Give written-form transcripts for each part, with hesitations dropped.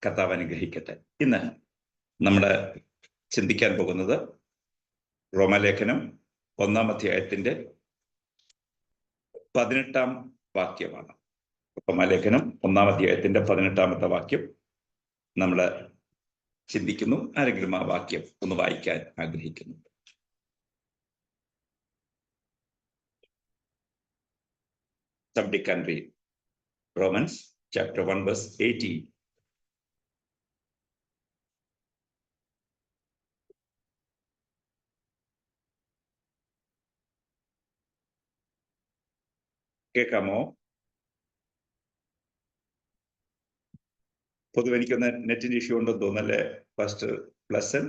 കർത്താവ് അനുഗ്രഹിക്കട്ടെ. ഇന്ന് നമ്മൾ ചിന്തിക്കാൻ പോകുന്നത് റോമാലേഖനം 1-ാം അധ്യായത്തിന്റെ 18-ാം വാക്യമാണ്. റോമാലേഖനം 1-ാം അധ്യായത്തിന്റെ 18-ാമത്തെ വാക്യം നമ്മൾ ചിന്തിക്കുന്നു. ആരെങ്കിലും ആ വാക്യം ഒന്ന് വായിക്കാൻ ആഗ്രഹിക്കുന്നു? Somebody can read Romans chapter 1 verse 18. കേൾക്കാമോ? പൊതുവെ എനിക്കൊന്ന് നെറ്റിന്റെ ഇഷ്യൂ ഉണ്ടെന്ന് തോന്നല്ലേ ഫസ്റ്റ് പ്ലസ്.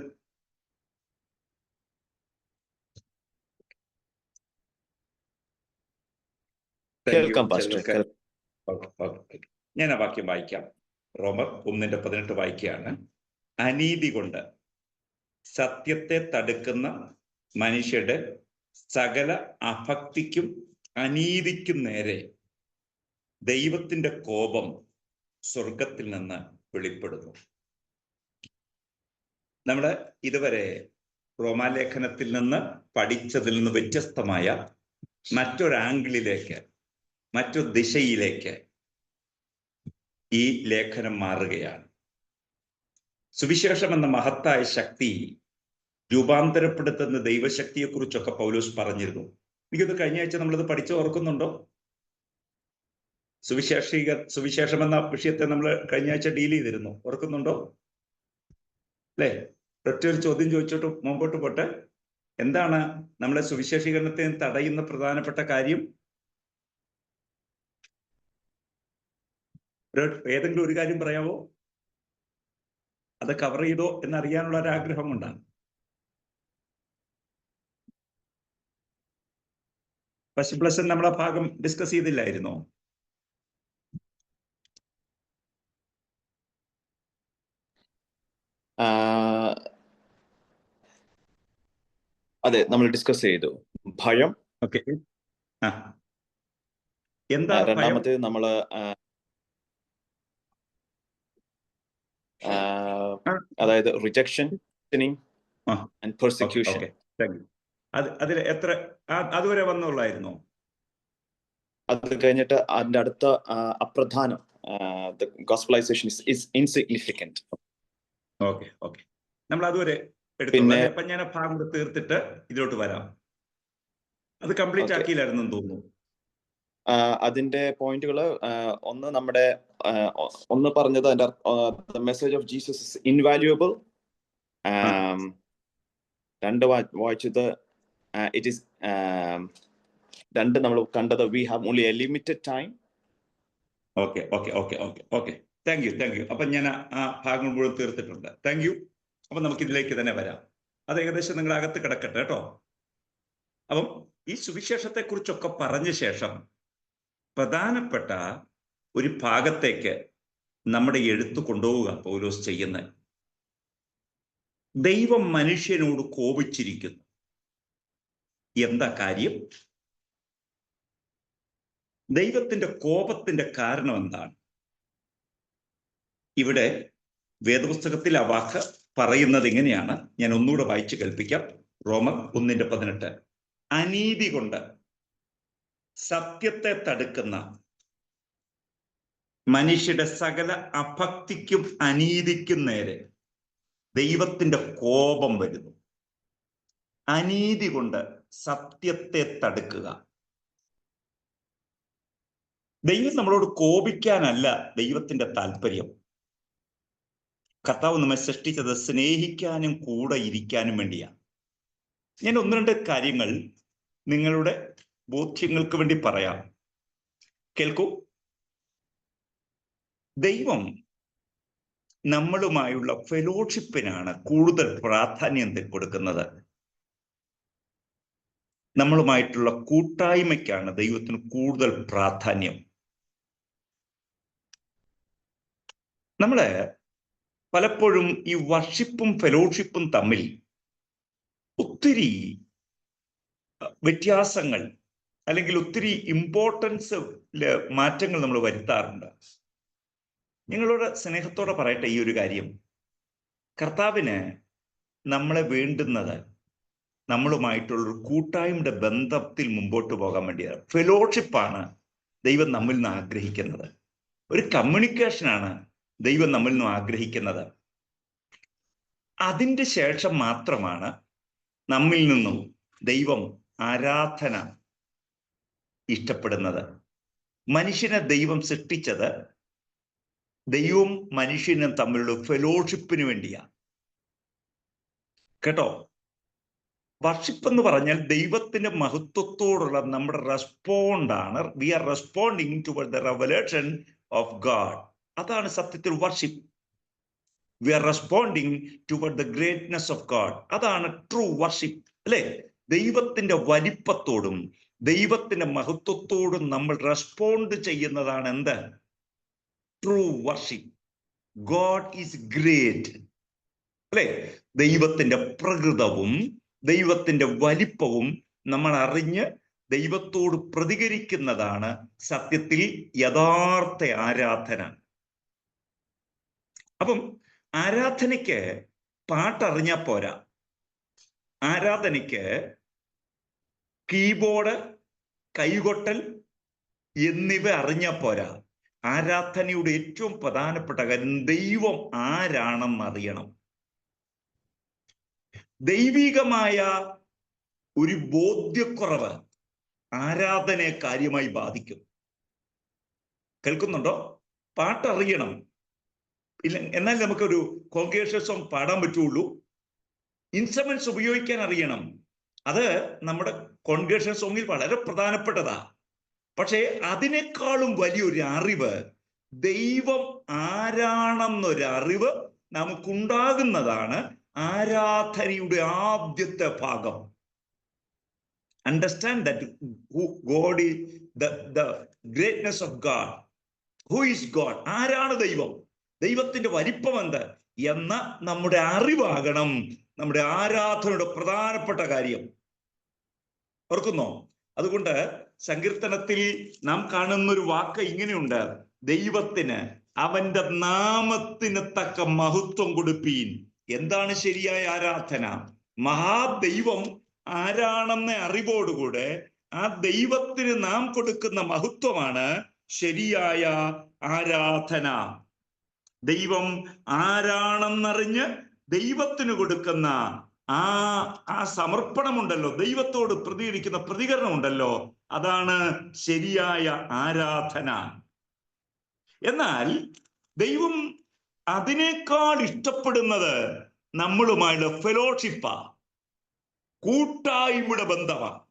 ഞാൻ ആ വാക്യം വായിക്കാം. റോമർ 1:18 വായിക്കുകയാണ്. അനീതി കൊണ്ട് സത്യത്തെ തടുക്കുന്ന മനുഷ്യരുടെ സകല അഭക്തിക്കും അനീതിക്കും നേരെ ദൈവത്തിന്റെ കോപം സ്വർഗത്തിൽ നിന്ന് വെളിപ്പെടുന്നു. നമ്മൾ ഇതുവരെ റോമാലേഖനത്തിൽ നിന്ന് പഠിച്ചതിൽ നിന്ന് വ്യത്യസ്തമായ മറ്റൊരു ആംഗിളിലേക്ക്, മറ്റൊരു ദിശയിലേക്ക് ഈ ലേഖനം മാറുകയാണ്. സുവിശേഷം എന്ന മഹത്തായ ശക്തി രൂപാന്തരപ്പെടുത്തുന്ന ദൈവശക്തിയെക്കുറിച്ചൊക്കെ പൗലോസ് പറഞ്ഞിരുന്നു. എനിക്കത് കഴിഞ്ഞ ആഴ്ച നമ്മളത് പഠിച്ചു ഓർക്കുന്നുണ്ടോ? സുവിശേഷം എന്ന വിഷയത്തെ നമ്മൾ കഴിഞ്ഞ ആഴ്ച ഡീൽ ചെയ്തിരുന്നു, ഓർക്കുന്നുണ്ടോ? അല്ലേ? ഒറ്റൊരു ചോദ്യം ചോദിച്ചോട്ട് മുമ്പോട്ട് പോട്ടെ. എന്താണ് നമ്മളെ സുവിശേഷീകരണത്തെ തടയുന്ന പ്രധാനപ്പെട്ട കാര്യം? ഏതെങ്കിലും ഒരു കാര്യം പറയാമോ? അത് കവർ ചെയ്തോ എന്നറിയാനുള്ള ഒരു ആഗ്രഹം കൊണ്ടാണ്. ഫസ്റ്റ് പ്ലസ് നമ്മൾ ആ ഭാഗം ഡിസ്കസ് ചെയ്തില്ലായിരുന്നോ? അതെ, നമ്മൾ ഡിസ്കസ് ചെയ്തു. ഭയം. ഓക്കെ. എന്താ രണ്ടാമത്തേത് നമ്മള് അതായത് റിജക്ഷൻ ആൻഡ് പെർസിക്യൂഷൻ. അതിൽ എത്ര അതുവരെ വന്നുള്ളായിരുന്നോ? അത് കഴിഞ്ഞിട്ട് അതിന്റെ അടുത്ത അപ്രധാനം, ഗോസ്പലൈസേഷൻ ഈസ് ഇൻസിഗ്നിഫിക്കന്റ്. ഓക്കെ ഓക്കെ, നമ്മൾ അതുവരെ എടുത്തോളാം. അപ്പൊ ഞാൻ ആ ഭാഗം തീർത്തിട്ട് ഇതിലോട്ട് വരാം. അത് കംപ്ലീറ്റ് ആക്കിയില്ലായിരുന്നു തോന്നുന്നു. അതിന്റെ പോയിന്റുകള് ഒന്ന് പറഞ്ഞത് അതിന്റെ മെസ്സേജ് ഓഫ് ജീസസ് ഇസ് ഇൻവാല്യുവബിൾ. രണ്ട് വായിച്ചത് ഇറ്റ് ഈസ് രണ്ട് നമ്മൾ കണ്ടത് we have only A limited time. Okay okay okay okay okay, thank you thank you. അപ്പൊ ഞാൻ ആ ഭാഗം മുഴുവൻ തീർത്തിട്ടുണ്ട്. Thank you. അപ്പൊ നമുക്ക് ഇതിലേക്ക് തന്നെ വരാം. അത് ഏകദേശം നിങ്ങൾ അകത്ത് കിടക്കട്ടെ കേട്ടോ. അപ്പം ഈ സുവിശേഷത്തെ കുറിച്ചൊക്കെ പറഞ്ഞ ശേഷം പ്രധാനപ്പെട്ട ഒരു ഭാഗത്തേക്ക് നമ്മുടെ എഴുത്ത് കൊണ്ടുപോവുക പൗലോസ് ചെയ്യുന്നത്. ദൈവം മനുഷ്യനോട് കോപിച്ചിരിക്കുന്നു. എന്താ കാര്യം? ദൈവത്തിന്റെ കോപത്തിന്റെ കാരണം എന്താണ്? ഇവിടെ വേദപുസ്തകത്തിൽ ആ വാക്ക് പറയുന്നത് എങ്ങനെയാണ്? ഞാൻ ഒന്നുകൂടെ വായിച്ചു കേൾപ്പിക്കാം. റോമർ 1:18. അനീതി കൊണ്ട് സത്യത്തെ തടുക്കുന്ന മനുഷ്യരുടെ സകല അഭക്തിക്കും അനീതിക്കും നേരെ ദൈവത്തിന്റെ കോപം വരുന്നു. അനീതി കൊണ്ട് സത്യത്തെ തടുക്കുക. ദൈവം നമ്മളോട് കോപിക്കാനല്ല ദൈവത്തിന്റെ താല്പര്യം. കർത്താവ് നമ്മെ സൃഷ്ടിച്ചത് സ്നേഹിക്കാനും കൂടെ ഇരിക്കാനും വേണ്ടിയാണ്. ഞാൻ ഒന്ന് രണ്ട് കാര്യങ്ങൾ നിങ്ങളുടെ ബോധ്യങ്ങൾക്ക് വേണ്ടി പറയാം, കേൾക്കൂ. ദൈവം നമ്മളുമായുള്ള ഫെലോഷിപ്പിനാണ് കൂടുതൽ പ്രാധാന്യം കൊടുക്കുന്നത്. നമ്മളുമായിട്ടുള്ള കൂട്ടായ്മയ്ക്കാണ് ദൈവത്തിന് കൂടുതൽ പ്രാധാന്യം. നമ്മള് പലപ്പോഴും ഈ വർഷിപ്പും ഫെലോഷിപ്പും തമ്മിൽ ഒത്തിരി വ്യത്യാസങ്ങൾ അല്ലെങ്കിൽ ഒത്തിരി ഇമ്പോർട്ടൻസ് മാറ്റങ്ങൾ നമ്മൾ വരുത്താറുണ്ട്. നിങ്ങളോട് സ്നേഹത്തോടെ പറയട്ടെ ഈ ഒരു കാര്യം. കർത്താവിന് നമ്മളെ വേണ്ടുന്നത് നമ്മളുമായിട്ടുള്ളൊരു കൂട്ടായ്മയുടെ ബന്ധത്തിൽ മുമ്പോട്ട് പോകാൻ വേണ്ടിയാണ്. ഫെലോഷിപ്പാണ് ദൈവം നമ്മിൽ നിന്ന് ആഗ്രഹിക്കുന്നത്. ഒരു കമ്മ്യൂണിക്കേഷനാണ് ദൈവം നമ്മിൽ നിന്നും ആഗ്രഹിക്കുന്നത്. അതിൻ്റെ ശേഷം മാത്രമാണ് നമ്മിൽ നിന്നും ദൈവം ആരാധന ഇഷ്ടപ്പെടുന്നത്. മനുഷ്യനെ ദൈവം സൃഷ്ടിച്ചത് ദൈവവും മനുഷ്യനും തമ്മിലുള്ള ഫെലോഷിപ്പിന് വേണ്ടിയാണ്. കേട്ടോ, വർഷിപ്പ് എന്ന് പറഞ്ഞാൽ ദൈവത്തിന്റെ മഹത്വത്തോടുള്ള നമ്മുടെ റെസ്പോണ്ടാണ്. We are responding toward the revelation of God. അതാണ് സത്യത്തിൽ worship. We are responding toward the greatness of God. അതാണ് ട്രൂ വർഷിപ്പ്, അല്ലേ? ദൈവത്തിന്റെ വലിപ്പത്തോടും ദൈവത്തിന്റെ മഹത്വത്തോടും നമ്മൾ റെസ്പോണ്ട് ചെയ്യുന്നതാണ് എന്ത്? True worship. God is great, അല്ലേ? ദൈവത്തിന്റെ പ്രകൃതവും ദൈവത്തിന്റെ വലിപ്പവും നമ്മൾ അറിഞ്ഞ് ദൈവത്തോട് പ്രതികരിക്കുന്നതാണ് സത്യത്തിൽ യഥാർത്ഥ ആരാധന. അപ്പം ആരാധനയ്ക്ക് പാട്ടറിഞ്ഞാൽ പോരാ. ആരാധനയ്ക്ക് കീബോർഡ്, കൈകൊട്ടൽ എന്നിവ അറിഞ്ഞാൽ പോരാ. ആരാധനയുടെ ഏറ്റവും പ്രധാനപ്പെട്ട കാര്യം ദൈവം ആരാണെന്ന് അറിയണം. ദൈവികമായ ഒരു ബോധ്യക്കുറവ് ആരാധനയെ കാര്യമായി ബാധിക്കും. കേൾക്കുന്നുണ്ടോ? പാട്ടറിയണം, ഇല്ല എന്നാൽ നമുക്കൊരു കോൺഗ്രേഷൻ സോങ് പാടാൻ പറ്റുള്ളൂ. ഇൻസ്ട്രുമെന്റ്സ് ഉപയോഗിക്കാൻ അറിയണം. അത് നമ്മുടെ കോൺഗ്രേഷൻ സോങ്ങിൽ വളരെ പ്രധാനപ്പെട്ടതാ. പക്ഷേ അതിനേക്കാളും വലിയൊരു അറിവ്, ദൈവം ആരാണെന്നൊരു അറിവ് നമുക്കുണ്ടാകുന്നതാണ് ആരാധനയുടെ ആദ്യത്തെ ഭാഗം. Understand that God is the greatness of God. Who is God? ആരാണ് ദൈവം? ദൈവത്തിന്റെ വലിപ്പം എന്ത് എന്ന നമ്മുടെ അറിവാകണം നമ്മുടെ ആരാധനയുടെ പ്രധാനപ്പെട്ട കാര്യം. ഓർക്കുന്നോ? അതുകൊണ്ട് സങ്കീർത്തനത്തിൽ നാം കാണുന്ന ഒരു വാക്ക് ഇങ്ങനെയുണ്ട്: ദൈവത്തിന് അവന്റെ നാമത്തിന് തക്ക മഹത്വം കൊടുപ്പീൻ. എന്താണ് ശരിയായ ആരാധന? മഹാദൈവം ആരാണെന്ന അറിവോടുകൂടെ ആ ദൈവത്തിന് നാം കൊടുക്കുന്ന മഹത്വമാണ് ശരിയായ ആരാധന. ദൈവം ആരാണെന്നറിഞ്ഞ് ദൈവത്തിന് കൊടുക്കുന്ന ആ സമർപ്പണമുണ്ടല്ലോ, ദൈവത്തോട് പ്രതികരിക്കുന്ന പ്രതികരണമുണ്ടല്ലോ, അതാണ് ശരിയായ ആരാധന. എന്നാൽ ദൈവം അതിനേക്കാൾ ഇഷ്ടപ്പെടുന്നത് നമ്മളുമായുള്ള ഫെലോഷിപ്പാ, കൂട്ടായ്മയുടെ ബന്ധമാണ്.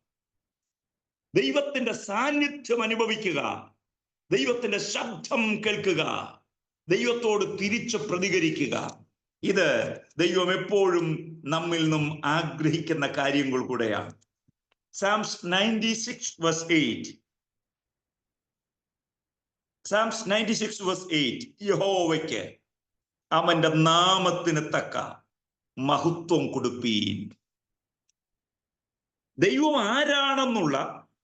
ദൈവത്തിന്റെ സാന്നിധ്യം അനുഭവിക്കുക, ദൈവത്തിന്റെ ശബ്ദം കേൾക്കുക, ദൈവത്തോട് തിരിച്ചു പ്രതികരിക്കുക. ഇത് ദൈവം എപ്പോഴും നമ്മിൽ നിന്നും ആഗ്രഹിക്കുന്ന കാര്യങ്ങൾ കൂടെയാണ്. Psalms 96 verse 8. Psalms 96 verse 8. യഹോവയ്ക്ക് അവന്റെ നാമത്തിന് തക്ക മഹത്വം കൊടുപ്പീൻ. ദൈവം ആരാണെന്നുള്ള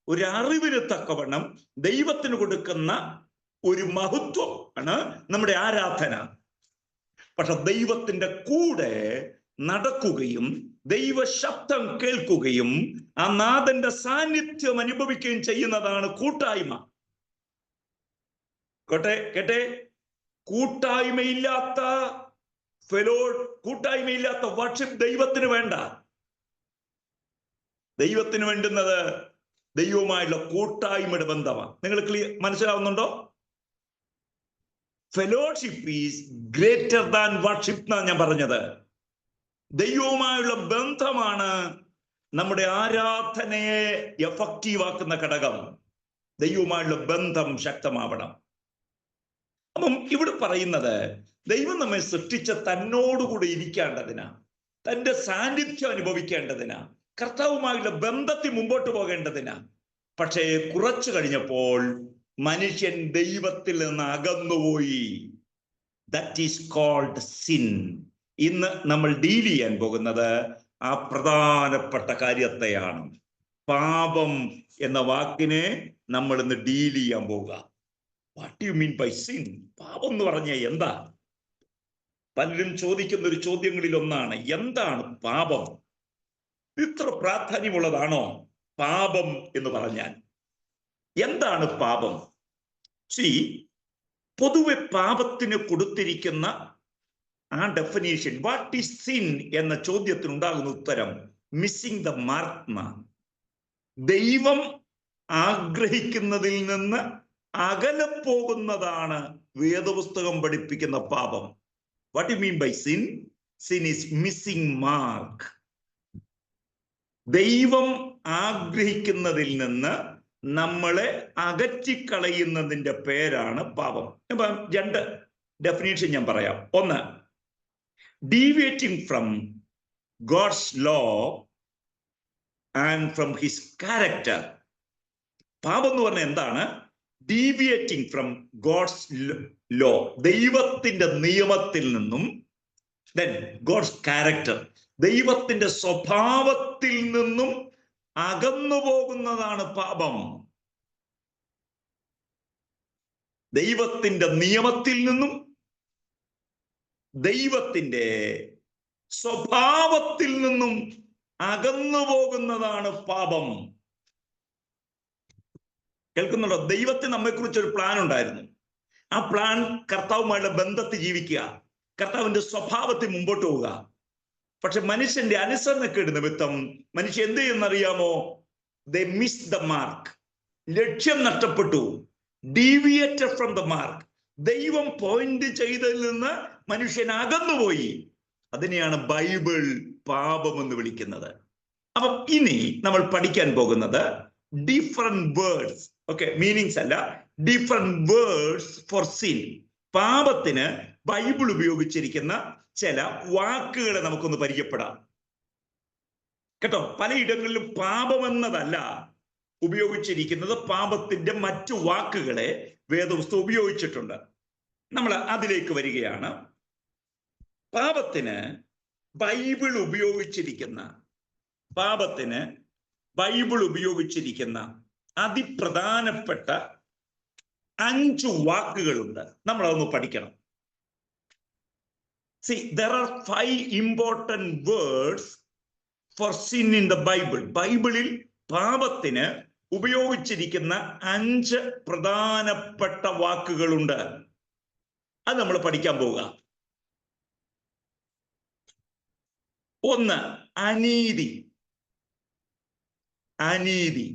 ഒരു അറിവിന് തക്കവണ്ണം ദൈവത്തിന് കൊടുക്കുന്ന ഒരു മഹത്വം ആണ് നമ്മുടെ ആരാധന. പക്ഷെ ദൈവത്തിന്റെ കൂടെ നടക്കുകയും ദൈവ ശബ്ദം കേൾക്കുകയും ആ നാഥന്റെ സാന്നിധ്യം അനുഭവിക്കുകയും ചെയ്യുന്നതാണ് കൂട്ടായ്മ. കേട്ടെ, കൂട്ടായ്മയില്ലാത്ത വർഷിപ്പ് ദൈവത്തിന് വേണ്ട. ദൈവത്തിന് വേണ്ടുന്നത് ദൈവവുമായുള്ള കൂട്ടായ്മയുടെ ബന്ധമാണ്. നിങ്ങൾ മനസ്സിലാവുന്നുണ്ടോ? Fellowship is greater than worship എന്നാണ് ഞാൻ പറഞ്ഞത്. ദൈവവുമായുള്ള ബന്ധമാണ് നമ്മുടെ ആരാധനയെ എഫക്റ്റീവ് ആക്കുന്ന ഘടകം. ദൈവവുമായുള്ള ബന്ധം ശക്തമാവണം. അപ്പം ഇവിടെ പറയുന്നത് ദൈവം നമ്മെ സൃഷ്ടിച്ച തന്നോടുകൂടി ഇരിക്കേണ്ടതിനാ, തന്റെ സാന്നിധ്യം അനുഭവിക്കേണ്ടതിനാ, കർത്താവുമായുള്ള ബന്ധത്തിൽ മുമ്പോട്ട് പോകേണ്ടതിനാ. പക്ഷേ കുറച്ചു കഴിഞ്ഞപ്പോൾ മനുഷ്യൻ ദൈവത്തിൽ നിന്ന് അകന്നുപോയി. That is called sin. ഇന്ന് നമ്മൾ ഡീൽ ചെയ്യാൻ പോകുന്നത് ആ പ്രധാനപ്പെട്ട കാര്യത്തെയാണ്. പാപം എന്ന വാക്കിനെ നമ്മൾ ഇന്ന് ഡീൽ ചെയ്യാൻ പോവുക. What you mean by sin? പാപം എന്ന് പറഞ്ഞ എന്താ? പലരും ചോദിക്കുന്ന ഒരു ചോദ്യങ്ങളിൽ ഒന്നാണ്, എന്താണ് പാപം? ഇത്ര പ്രാധാന്യമുള്ളതാണോ പാപം എന്ന് പറഞ്ഞാൽ? എന്താണ് പാപം? പൊതുവെ പാപത്തിന് കൊടുത്തിരിക്കുന്ന ആ ഡെഫിനേഷൻ, വാട്ട് ഈസ് സിൻ എന്ന ചോദ്യത്തിനുണ്ടാകുന്ന ഉത്തരം മിസ്സിംഗ് ദ മാർക്ക്. ദൈവം ആഗ്രഹിക്കുന്നതിൽ നിന്ന് അകലെ പോകുന്നതാണ് വേദപുസ്തകം പഠിപ്പിക്കുന്ന പാപം. What you mean by sin? Sin is missing mark. ദൈവം ആഗ്രഹിക്കുന്നതിൽ നിന്ന് നമ്മളെ അകറ്റിക്കളയുന്നതിന്റെ പേരാണ് പാപം. അപ്പം 2 ഡെഫിനേഷൻ ഞാൻ പറയാം. ഒന്ന്, deviating from God's law and from his character. പാപം എന്ന് പറഞ്ഞാൽ എന്താണ്? ഡീവിയേറ്റിംഗ് ഫ്രം ഗോഡ്സ് ലോ, ദൈവത്തിന്റെ നിയമത്തിൽ നിന്നും, ദെൻ ഗോഡ്സ് ക്യാരക്ടർ, ദൈവത്തിന്റെ സ്വഭാവത്തിൽ നിന്നും അകന്നു പോകുന്നതാണ് പാപം. ദൈവത്തിന്റെ നിയമത്തിൽ നിന്നും ദൈവത്തിന്റെ സ്വഭാവത്തിൽ നിന്നും അകന്നു പോകുന്നതാണ് പാപം. കേൾക്കുന്നുണ്ടോ? ദൈവത്തിന് നമ്മെക്കുറിച്ച് ഒരു പ്ലാൻ ഉണ്ടായിരുന്നു. ആ പ്ലാൻ കർത്താവുമായുള്ള ബന്ധത്തിൽ ജീവിക്കുക, കർത്താവിന്റെ സ്വഭാവത്തിൽ മുമ്പോട്ട് പോവുക. പക്ഷെ മനുഷ്യന്റെ അനുസരണക്കേട് നിമിത്തം മനുഷ്യൻ എന്ത് ചെയ്യുന്നറിയാമോ? ദേ മിസ് ദ മാർക്ക്. ലക്ഷ്യം നഷ്ടപ്പെട്ടു. Deviated from the mark. ദൈവം പോയിന്റ് ചെയ്തതിൽ നിന്ന് മനുഷ്യൻ അകന്നുപോയി. അതിനെയാണ് ബൈബിൾ പാപം എന്ന് വിളിക്കുന്നത്. അപ്പം ഇനി നമ്മൾ പഠിക്കാൻ പോകുന്നത് ഡിഫറെന്റ് വേർഡ്സ്, ഓക്കെ, മീനിങ്സ് അല്ല, ഡിഫറെന്റ് വേർഡ്സ് ഫോർ സിൻ. പാപത്തിന് ബൈബിൾ ഉപയോഗിച്ചിരിക്കുന്ന ചില വാക്കുകളെ നമുക്കൊന്ന് പരിചയപ്പെടാം കേട്ടോ. പലയിടങ്ങളിലും പാപം എന്നതല്ല ഉപയോഗിച്ചിരിക്കുന്നത്, പാപത്തിന്റെ മറ്റു വാക്കുകളെ വേദപുസ്തകം ഉപയോഗിച്ചിട്ടുണ്ട്. നമ്മൾ അതിലേക്ക് വരികയാണ്. പാപത്തിന് ബൈബിൾ ഉപയോഗിച്ചിരിക്കുന്ന അതിപ്രധാനപ്പെട്ട 5 വാക്കുകളുണ്ട്. നമ്മളതൊന്ന് പഠിക്കണം. See, there are 5 important words for sin in the Bible. ബൈബിളിൽ പാപത്തിന് ഉപയോഗിച്ചിരിക്കുന്ന 5 പ്രധാനപ്പെട്ട വാക്കുകളുണ്ട്. അത് നമ്മൾ പഠിക്കാൻ പോവുക. 1, അനീതി. അനീതി.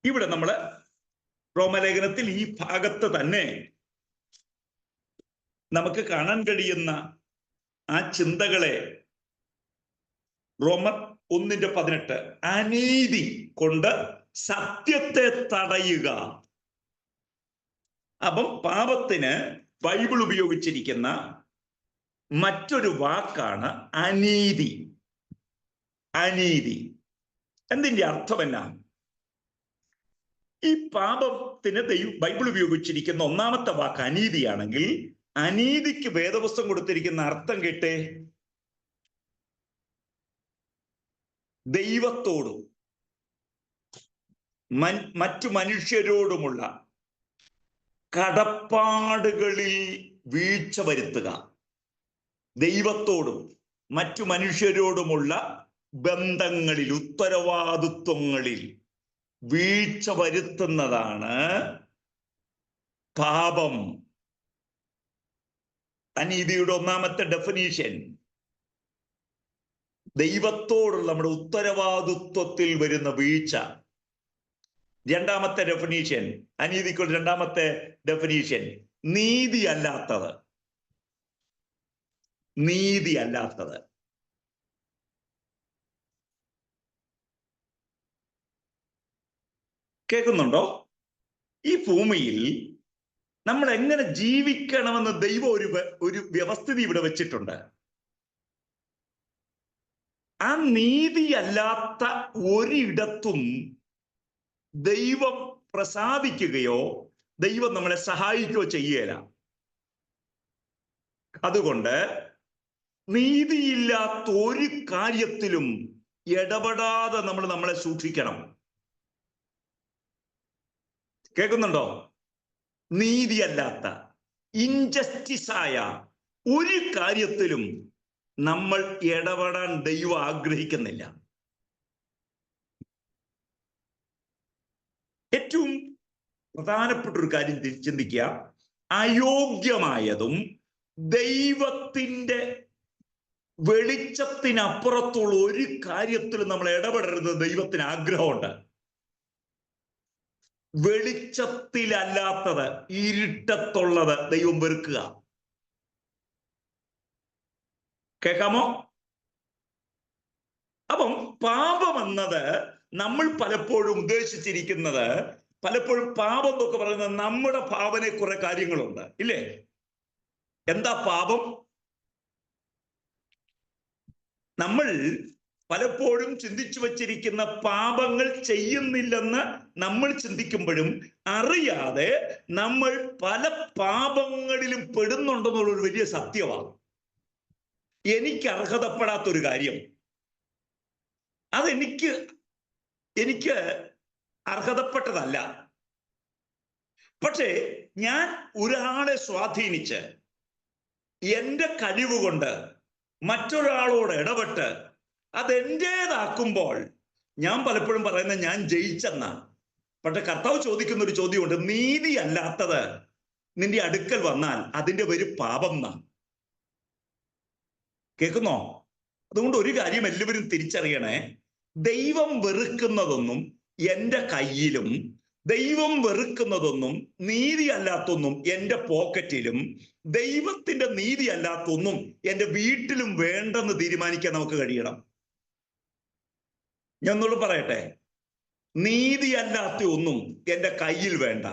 ഇവിടെ നമ്മൾ റോമലേഖനത്തിൽ ഈ ഭാഗത്ത് തന്നെ നമുക്ക് കാണാൻ കഴിയുന്ന ആ ചിന്തകളെ റോമർ 1:18, അനീതി കൊണ്ട് സത്യത്തെ തടയുക. അപ്പം പാപത്തിന് ബൈബിൾ ഉപയോഗിച്ചിരിക്കുന്ന മറ്റൊരു വാക്കാണ് അനീതി. അനീതി എന്തിന്റെ അർത്ഥം എന്നാ? ഈ പാപത്തിന് ബൈബിൾ ഉപയോഗിച്ചിരിക്കുന്ന ഒന്നാമത്തെ വാക്ക് അനീതിയാണെങ്കിൽ, അനീതിക്ക് വേദപുസ്തകം കൊടുത്തിരിക്കുന്ന അർത്ഥം കേട്ടേ, ദൈവത്തോടും മറ്റു മനുഷ്യരോടുമുള്ള കടപ്പാടുകളിൽ വീഴ്ച വരുത്തുക. ദൈവത്തോടും മറ്റു മനുഷ്യരോടുമുള്ള ബന്ധങ്ങളിൽ, ഉത്തരവാദിത്വങ്ങളിൽ വീഴ്ച വരുത്തുന്നതാണ് പാപം. അനീതിയുടെ ഒന്നാമത്തെ ഡെഫിനീഷൻ ദൈവത്തോടുള്ള നമ്മുടെ ഉത്തരവാദിത്വത്തിൽ വരുന്ന വീഴ്ച. രണ്ടാമത്തെ ഡെഫിനീഷൻ, അനീതിക്കുള്ള രണ്ടാമത്തെ ഡെഫിനീഷൻ നീതി അല്ലാത്തത്. നീതി അല്ലാത്തത്. കേൾക്കുന്നുണ്ടോ? ഈ ഭൂമിയിൽ നമ്മൾ എങ്ങനെ ജീവിക്കണമെന്ന് ദൈവം ഒരു വ്യവസ്ഥിതി ഇവിടെ വെച്ചിട്ടുണ്ട്. ആ നീതിയല്ലാത്ത ഒരിടത്തും ദൈവം പ്രസാദിക്കുകയോ ദൈവം നമ്മളെ സഹായിക്കുകയോ ചെയ്യുകയില്ല. അതുകൊണ്ട് നീതിയില്ലാത്ത ഒരു കാര്യത്തിലും ഇടപെടാതെ നമ്മളെ സൂക്ഷിക്കണം. കേൾക്കുന്നുണ്ടോ? നീതിയല്ലാത്ത, ഇൻജസ്റ്റിസായ ഒരു കാര്യത്തിലും നമ്മൾ ഇടപെടാൻ ദൈവം ആഗ്രഹിക്കുന്നില്ല. ഏറ്റവും പ്രധാനപ്പെട്ട ഒരു കാര്യം ചിന്തിക്കുക, അയോഗ്യമായതും ദൈവത്തിന്റെ വെളിച്ചത്തിനപ്പുറത്തുള്ള ഒരു കാര്യത്തിലും നമ്മൾ ഇടപെടരുത്. ദൈവത്തിന് ആഗ്രഹമുണ്ട്. വെളിച്ചത്തിലല്ലാത്തത്, ഇരുട്ടത്തുള്ളത് ദൈവം വെറുക്കുക. കേൾക്കാമോ? അപ്പം പാപം എന്നത് നമ്മൾ പലപ്പോഴും ഉദ്ദേശിച്ചിരിക്കുന്നത്, പലപ്പോഴും പാപം എന്നൊക്കെ പറയുന്നത് നമ്മുടെ ഭാവനയിൽ കുറെ കാര്യങ്ങളുണ്ട്, ഇല്ലേ? എന്താ പാപം? നമ്മൾ പലപ്പോഴും ചിന്തിച്ചു വച്ചിരിക്കുന്ന പാപങ്ങൾ ചെയ്യുന്നില്ലെന്ന് നമ്മൾ ചിന്തിക്കുമ്പോഴും അറിയാതെ നമ്മൾ പല പാപങ്ങളിലും പെടുന്നുണ്ടെന്നുള്ളൊരു വലിയ സത്യമാണ്. എനിക്ക് അർഹതപ്പെടാത്തൊരു കാര്യം, അതെനിക്ക് അർഹതപ്പെട്ടതല്ല. പക്ഷേ ഞാൻ ഒരാളെ സ്വാധീനിച്ച് എൻ്റെ കഴിവുകൊണ്ട് മറ്റൊരാളോട് ഇടപെട്ട് അതെൻ്റേതാക്കുമ്പോൾ ഞാൻ പലപ്പോഴും പറയുന്നത് ഞാൻ ജയിച്ചെന്ന. പക്ഷെ കർത്താവ് ചോദിക്കുന്ന ഒരു ചോദ്യമുണ്ട്, നീതി അല്ലാത്തത് നിന്റെ അടുക്കൽ വന്നാൽ അതിൻ്റെ പേര് പാപം എന്നാ. കേൾക്കുന്നോ? അതുകൊണ്ട് ഒരു കാര്യം എല്ലാവരും തിരിച്ചറിയണേ, ദൈവം വെറുക്കുന്നതൊന്നും എൻ്റെ കയ്യിലും, ദൈവം വെറുക്കുന്നതൊന്നും നീതി അല്ലാത്തൊന്നും എൻ്റെ പോക്കറ്റിലും, ദൈവത്തിന്റെ നീതി അല്ലാത്തൊന്നും എൻ്റെ വീട്ടിലും വേണ്ടെന്ന് തീരുമാനിക്കാൻ നമുക്ക് കഴിയണം. ഞാൻ ഒന്നുകൂടെ പറയട്ടെ, നീതി അല്ലാത്ത ഒന്നും എൻ്റെ കയ്യിൽ വേണ്ട,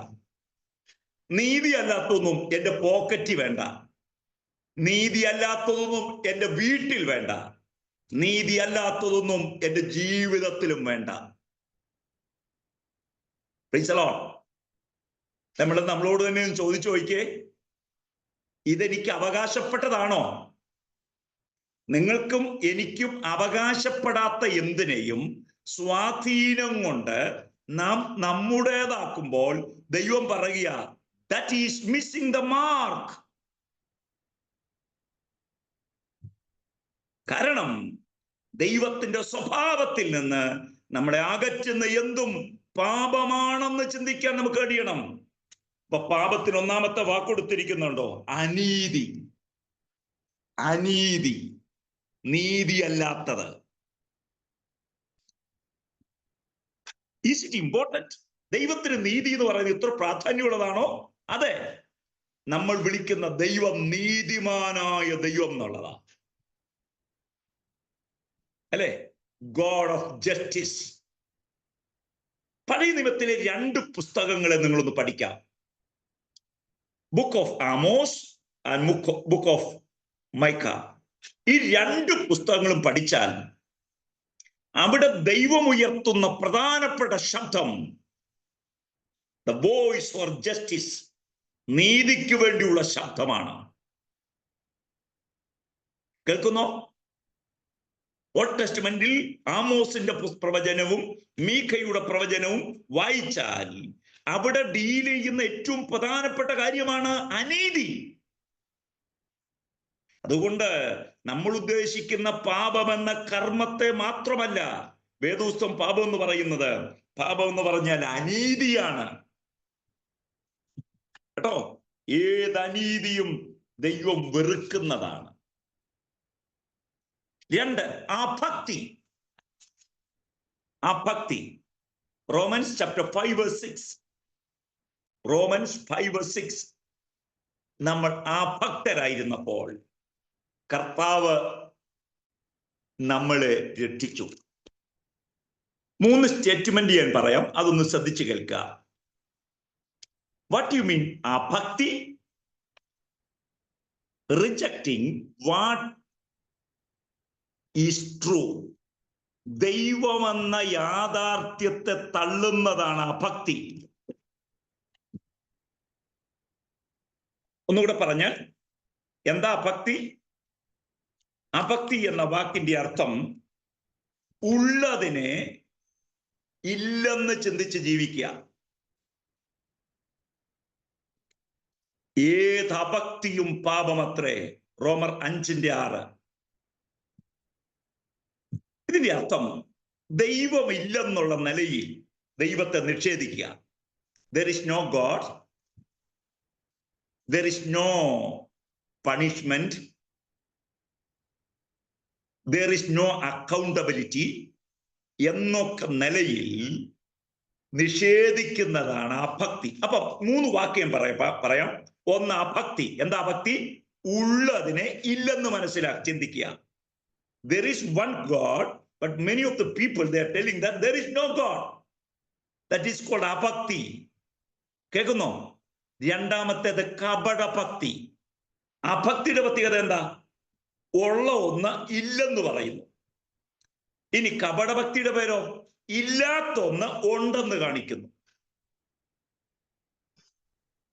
നീതി അല്ലാത്തൊന്നും എൻ്റെ പോക്കറ്റിൽ വേണ്ട, നീതി അല്ലാത്തതൊന്നും എൻ്റെ വീട്ടിൽ വേണ്ട, നീതി അല്ലാത്തതൊന്നും എൻ്റെ ജീവിതത്തിലും വേണ്ട. നമ്മളോട് തന്നെ ചോദിച്ചു നോക്കിയേ, ഇതെനിക്ക് അവകാശപ്പെട്ടതാണോ? നിങ്ങൾക്കും എനിക്കും അവകാശപ്പെടാത്ത എന്തിനേയും സ്വാധീനം കൊണ്ട് നാം നമ്മുടേതാക്കുമ്പോൾ ദൈവം പറയുക, that is missing the mark. കാരണം ദൈവത്തിന്റെ സ്വഭാവത്തിൽ നിന്ന് നമ്മളെ അകറ്റുന്ന എന്തും പാപമാണെന്ന് ചിന്തിക്കാൻ നമുക്ക് കഴിയണം. അപ്പൊ പാപത്തിന് ഒന്നാമത്തെ വാക്ക് കൊടുത്തിരിക്കുന്നുണ്ടോ? അനീതി. അനീതി, നീതിയല്ലാത്തത്. Is it important? ദൈവത്തിന് നീതി എന്ന് പറയുന്നത് ഇത്ര പ്രാധാന്യമുള്ളതാണോ? അതെ, നമ്മൾ വിളിക്കുന്ന ദൈവം നീതിമാനായ ദൈവം എന്നുള്ളതാ, അല്ലെ? God of justice. പഴയ നിയമത്തിലെ 2 പുസ്തകങ്ങളെ നിങ്ങളൊന്ന് പഠിക്കാം. Book of Amos and book of mica. ഈ 2 പുസ്തകങ്ങളും പഠിച്ചാൽ അവിടെ ദൈവം ഉയർത്തുന്ന പ്രധാനപ്പെട്ട ശബ്ദം ദ വോയിസ് ഫോർ ജസ്റ്റിസ്, നീതിക്ക് വേണ്ടിയുള്ള ശബ്ദമാണ്. കേൾക്കുന്നോ? ഓൾഡ് ടെസ്റ്റ്മെന്റിൽ ആമോസിന്റെ പ്രവചനവും മീഖയുടെ പ്രവചനവും വായിച്ചാൽ അവിടെ ഡീൽ ചെയ്യുന്ന ഏറ്റവും പ്രധാനപ്പെട്ട കാര്യമാണ് അനീതി. അതുകൊണ്ട് നമ്മൾ ഉദ്ദേശിക്കുന്ന പാപം എന്ന കർമ്മത്തെ മാത്രമല്ല വേദപുസ്തകം പാപം എന്ന് പറയുന്നത്. പാപം എന്ന് പറഞ്ഞാൽ അനീതിയാണ് കേട്ടോ. ഏത് അനീതിയും ദൈവം വെറുക്കുന്നതാണ്. 2, അഭക്തി. അഭക്തി. Romans chapter 5:6. റോമൻസ് 5:6. നമ്മൾ അഭക്തരായിരുന്നപ്പോൾ കർത്താവ് നമ്മളെ രക്ഷിച്ചു. 3 സ്റ്റേറ്റ്മെന്റ് ഞാൻ പറയാം, അതൊന്ന് ശ്രദ്ധിച്ചു കേൾക്കുക. വാട്ട് യു മീൻ അഭക്തി? Rejecting what is true. ദൈവമെന്ന യാഥാർത്ഥ്യത്തെ തള്ളുന്നതാണ് അഭക്തി. ഒന്നുകൂടെ പറഞ്ഞാൽ എന്താ അഭക്തി? അഭക്തി എന്ന വാക്കിന്റെ അർത്ഥം ഉള്ളതിനെ ഇല്ലെന്ന് ചിന്തിച്ച് ജീവിക്കുക. ഏത് അഭക്തിയും പാപമത്രേ. റോമർ 5:6. ഇതിന്റെ അർത്ഥം ദൈവമില്ലെന്നുള്ള നിലയിൽ ദൈവത്തെ നിഷേധിക്കുക. There is no God, there is no punishment, there is no accountability എന്നൊക്കെ നിലയിൽ നിഷേധിക്കുന്നതാണ് അഭക്തി. അപ്പൊ 3 വാക്യം പറയാം. ഒന്ന് അഭക്തി. എന്താ അഭക്തി? ഉള്ളതിനെ ഇല്ലെന്ന് ചിന്തിക്കുക. There is one God, but many of the people, they are telling that there is no God. That is called അഭക്തി. കേൾക്കുന്നോ? രണ്ടാമത്തേത് കപടഭക്തി. അഭക്തിയുടെ പ്രത്യേകത എന്താ? ഉള്ള ഒന്ന് ഇല്ലെന്ന് പറയുന്നു. ഇനി കപടഭക്തിയുടെ പേരോ? ഇല്ലാത്ത ഒന്ന് ഉണ്ടെന്ന് കാണിക്കുന്നു.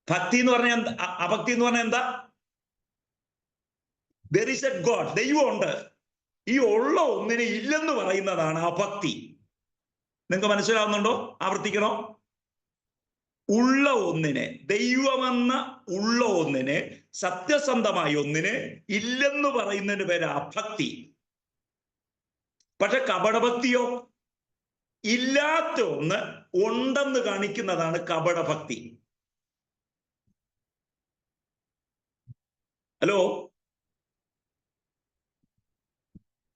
ഭക്തി എന്ന് പറഞ്ഞാൽ എന്താ? അഭക്തി എന്ന് പറഞ്ഞാൽ എന്താ? There is a God, ദൈവമുണ്ട്. ഈ ഉള്ള ഒന്നിനെ ഇല്ലെന്ന് പറയുന്നതാണ് അഭക്തി. നിങ്ങൾക്ക് മനസ്സിലാവുന്നുണ്ടോ? ആവർത്തിക്കണോ? ഉള്ള ഒന്നിനെ, ദൈവമെന്ന ഉള്ള ഒന്നിനെ, സത്യസന്ധമായ ഒന്നിനെ ഇല്ലെന്ന് പറയുന്നതിന് പേര് അഭക്തി. പക്ഷെ കപടഭക്തിയോ? ഇല്ലാത്ത ഒന്ന് ഉണ്ടെന്ന് കാണിക്കുന്നതാണ് കപടഭക്തി. ഹലോ,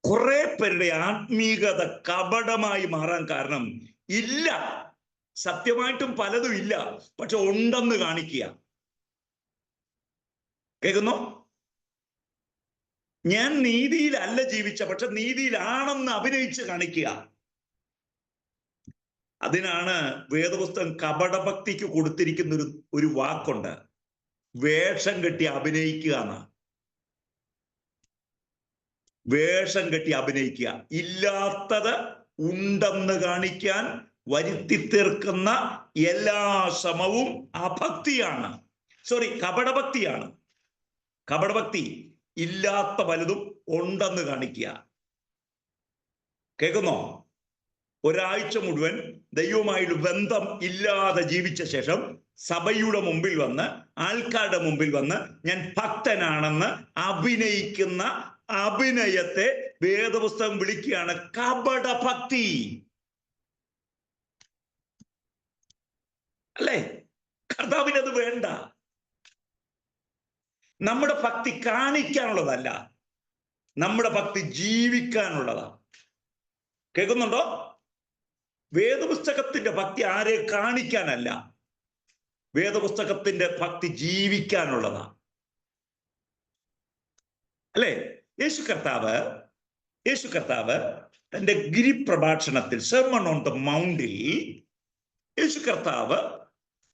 കുറെ പേരുടെ ആത്മീകത കപടമായി മാറാൻ കാരണം ഇല്ല, സത്യമായിട്ടും പലതും ഇല്ല, പക്ഷെ ഉണ്ടെന്ന് കാണിക്കുക. കേൾക്കുന്നോ? ഞാൻ നീതിയിലല്ല ജീവിച്ച, പക്ഷെ നീതിയിലാണെന്ന് അഭിനയിച്ച് കാണിക്കുക. അതിനാണ് വേദപുസ്തകം കപടഭക്തിക്ക് കൊടുത്തിരിക്കുന്ന ഒരു വാക്കുണ്ട്, വേഷം കെട്ടി അഭിനയിക്കുക എന്ന്. വേഷം കെട്ടി അഭിനയിക്കുക. ഇല്ലാത്തത് ഉണ്ടെന്ന് കാണിക്കാൻ വരുത്തി തീർക്കുന്ന എല്ലാ ശ്രമവും അഭക്തിയാണ്. കപടഭക്തിയാണ്. കപടഭക്തി ഇല്ലാത്ത പലതും ഉണ്ടെന്ന് കാണിക്കുക. കേൾക്കുന്നോ? ഒരാഴ്ച മുഴുവൻ ദൈവമായിട്ട് ബന്ധം ഇല്ലാതെ ജീവിച്ച ശേഷം സഭയുടെ മുമ്പിൽ വന്ന്, ആൾക്കാരുടെ മുമ്പിൽ വന്ന് ഞാൻ ഭക്തനാണെന്ന് അഭിനയിക്കുന്ന അഭിനയത്തെ വേദപുസ്തകം വിളിക്കുകയാണ് കപടഭക്തി. അല്ലേ? കർത്താവിനത് വേണ്ട. നമ്മുടെ ഭക്തി കാണിക്കാനുള്ളതല്ല, നമ്മുടെ ഭക്തി ജീവിക്കാനുള്ളതാണ്. കേൾക്കുന്നുണ്ടോ? വേദപുസ്തകത്തിന്റെ ഭക്തി ആരെ കാണിക്കാനല്ല, വേദപുസ്തകത്തിന്റെ ഭക്തി ജീവിക്കാനുള്ളതാണ്. അല്ലേ? യേശു കർത്താവ് തന്റെ ഗിരിപ്രഭാഷണത്തിൽ, സെർമൺ ഓൺ ദ മൗണ്ടിൽ, യേശു കർത്താവ്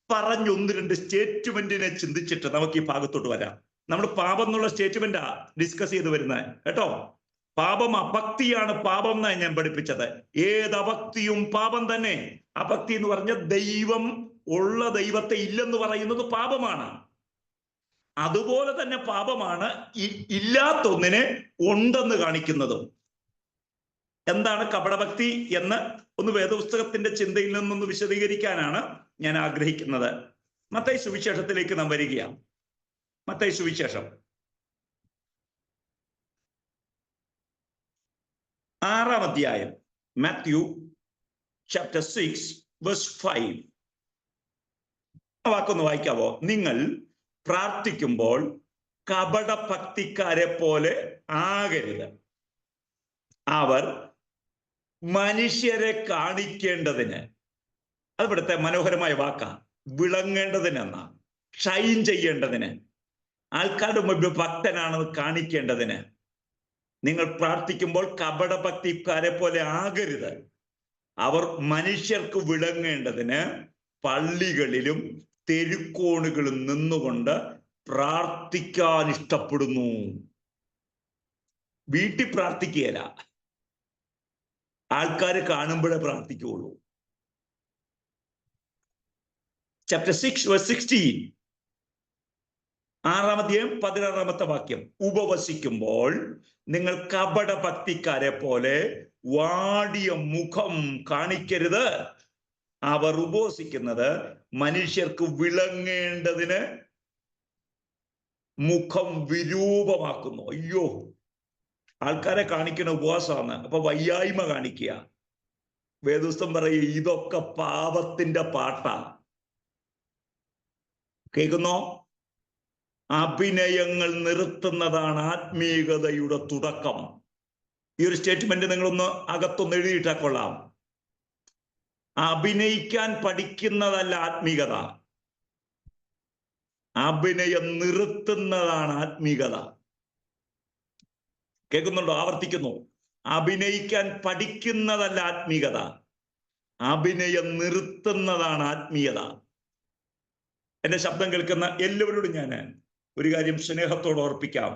പറഞ്ഞ 1-2 സ്റ്റേറ്റ്മെന്റിനെ ചിന്തിച്ചിട്ട് നമുക്ക് ഈ ഭാഗത്തോട്ട് വരാം. നമ്മൾ പാപം എന്നുള്ള സ്റ്റേറ്റ്മെന്റാ ഡിസ്കസ് ചെയ്ത് വരുന്നത് കേട്ടോ. പാപം അഭക്തിയാണ് പാപം എന്നാണ് ഞാൻ പഠിപ്പിച്ചത്. ഏത് അഭക്തിയും പാപം തന്നെ. അഭക്തി എന്ന് പറഞ്ഞ ദൈവത്തെ ഇല്ലെന്ന് പറയുന്നത് പാപമാണ്. അതുപോലെ തന്നെ പാപമാണ് ഇല്ലാത്തൊന്നിനെ ഉണ്ടെന്ന് കാണിക്കുന്നതും. എന്താണ് കപടഭക്തി എന്ന് ഒന്ന് വേദപുസ്തകത്തിന്റെ ചിന്തയിൽ നിന്നൊന്ന് വിശദീകരിക്കാനാണ് ഞാൻ ആഗ്രഹിക്കുന്നത്. മത്തായി സുവിശേഷത്തിലേക്ക് നാം വരികയാണ്. മത്തായി സുവിശേഷം 6-ാം അധ്യായം, മാത്യു ചാപ്റ്റർ 6 വേഴ്സ് 5. ആ വാക്കൊന്ന് വായിക്കാവോ? നിങ്ങൾ പ്രാർത്ഥിക്കുമ്പോൾ കപടഭക്തിക്കാരെ പോലെ ആകരുത്, അവർ മനുഷ്യരെ കാണിക്കേണ്ടതിന്, അത് ഇവിടുത്തെ മനോഹരമായ വാക്കാ, വിളങ്ങേണ്ടതിനെന്ന, ഷൈൻ ചെയ്യേണ്ടതിന്, ആൾക്കാരുടെ മുമ്പിൽ ഭക്തനാണെന്ന് കാണിക്കേണ്ടതിന് നിങ്ങൾ പ്രാർത്ഥിക്കുമ്പോൾ കപടഭക്തിക്കാരെ പോലെ ആകരുത്, അവർ മനുഷ്യർക്ക് വിളങ്ങേണ്ടതിന് പള്ളികളിലും തെരുക്കോണുകളും നിന്നുകൊണ്ട് പ്രാർത്ഥിക്കാൻ ഇഷ്ടപ്പെടുന്നു. വീട്ടിൽ പ്രാർത്ഥിക്കുകയല്ല, ആൾക്കാരെ കാണുമ്പോഴേ പ്രാർത്ഥിക്കുകയുള്ളൂ. ചാപ്റ്റർ 6 വേഴ്സ് 16, 6-ാം അധ്യായം 16-ാമത്തെ വാക്യം. ഉപവസിക്കുമ്പോൾ നിങ്ങൾ കപടഭക്തിക്കാരെ പോലെ വാടിയ മുഖം കാണിക്കരുത്, അവർ ഉപവസിക്കുന്നത് മനുഷ്യർക്ക് വിളങ്ങേണ്ടതിന് മുഖം വിരൂപമാക്കുന്നു. അയ്യോ, ആൾക്കാരെ കാണിക്കുന്ന ഉപവാസമാണ്, അപ്പൊ വയ്യായ്മ കാണിക്കുക. വേദപുസ്തകം പറയും ഇതൊക്കെ പാപത്തിന്റെ പാട്ടാ. കേൾക്കുന്നോ? അഭിനയങ്ങൾ നിർത്തുന്നതാണ് ആത്മീയതയുടെ തുടക്കം. ഈ ഒരു സ്റ്റേറ്റ്മെന്റ് നിങ്ങളൊന്ന് അകത്തൊന്ന് എഴുതിയിട്ടാൽ കൊള്ളാം. അഭിനയിക്കാൻ പഠിക്കുന്നതല്ല ആത്മീയത, അഭിനയം നിർത്തുന്നതാണ് ആത്മീയത. കേൾക്കുന്നുണ്ടോ? ആവർത്തിക്കുന്നു. അഭിനയിക്കാൻ പഠിക്കുന്നതല്ല ആത്മീയത, അഭിനയം നിർത്തുന്നതാണ് ആത്മീയത. എന്റെ ശബ്ദം കേൾക്കുന്ന എല്ലാവരോടും ഞാൻ ഒരു കാര്യം സ്നേഹത്തോട് ഓർപ്പിക്കാം.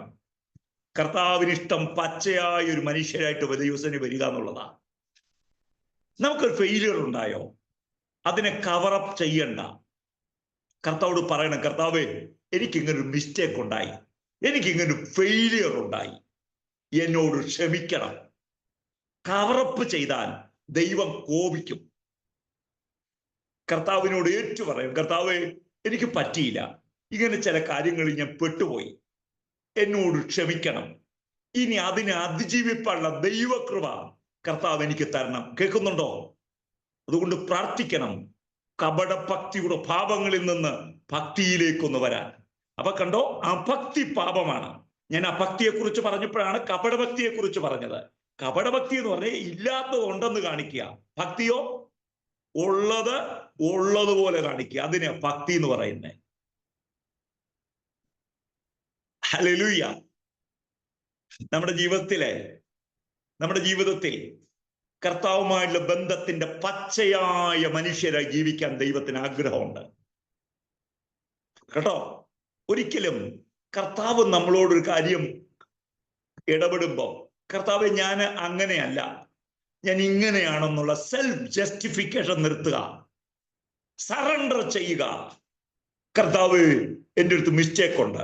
കർത്താവിനിഷ്ടം പച്ചയായ ഒരു മനുഷ്യരായിട്ട് ദിവസം വരിക എന്നുള്ളതാണ്. നമുക്കൊരു ഫെയിലിയർ ഉണ്ടായോ, അതിനെ കവറപ്പ് ചെയ്യണ്ട. കർത്താവോട് പറയണം, കർത്താവേ എനിക്കിങ്ങനൊരു മിസ്റ്റേക്ക് ഉണ്ടായി, എനിക്കിങ്ങനൊരു ഫെയിലിയർ ഉണ്ടായി, എന്നോട് ക്ഷമിക്കണം. കവറപ്പ് ചെയ്താൽ ദൈവം കോപിക്കും. കർത്താവിനോട് ഏറ്റു പറയും, കർത്താവേ എനിക്ക് പറ്റിയില്ല, ഇങ്ങനെ ചില കാര്യങ്ങളിൽ ഞാൻ പെട്ടുപോയി, എന്നോട് ക്ഷമിക്കണം. ഇനി അതിനെ അതിജീവിപ്പാനുള്ള ദൈവകൃപ കർത്താവ് എനിക്ക് തരണം. കേൾക്കുന്നുണ്ടോ? അതുകൊണ്ട് പ്രാർത്ഥിക്കണം, കപടഭക്തിയുടെ പാപങ്ങളിൽ നിന്ന് ഭക്തിയിലേക്കൊന്ന് വരാൻ. അപ്പൊ കണ്ടോ, അഭക്തി പാപമാണ്. ഞാൻ അഭക്തിയെ കുറിച്ച് പറഞ്ഞപ്പോഴാണ് കപടഭക്തിയെ കുറിച്ച് പറഞ്ഞത്. കപടഭക്തി എന്ന് പറഞ്ഞാൽ ഇല്ലാത്തത് ഉണ്ടെന്ന് കാണിക്കുക, ഭക്തിയോ ഉള്ളത് ഉള്ളതുപോലെ കാണിക്കുക. അതിനെ ഭക്തി എന്ന് പറയുന്നത്. ഹല്ലേലൂയ. നമ്മുടെ ജീവിതത്തിൽ കർത്താവുമായുള്ള ബന്ധത്തിന്റെ പച്ചയായ മനുഷ്യരായി ജീവിക്കാൻ ദൈവത്തിന് ആഗ്രഹമുണ്ട് കേട്ടോ. ഒരിക്കലും കർത്താവ് നമ്മളോടൊരു കാര്യം ഇടപെടുമ്പോ കർത്താവ് ഞാൻ അങ്ങനെയല്ല, ഞാൻ ഇങ്ങനെയാണെന്നുള്ള സെൽഫ് ജസ്റ്റിഫിക്കേഷൻ നിർത്തുക, സറണ്ടർ ചെയ്യുക. കർത്താവ് എൻ്റെ അടുത്ത് മിസ്റ്റേക്ക് ഉണ്ട്,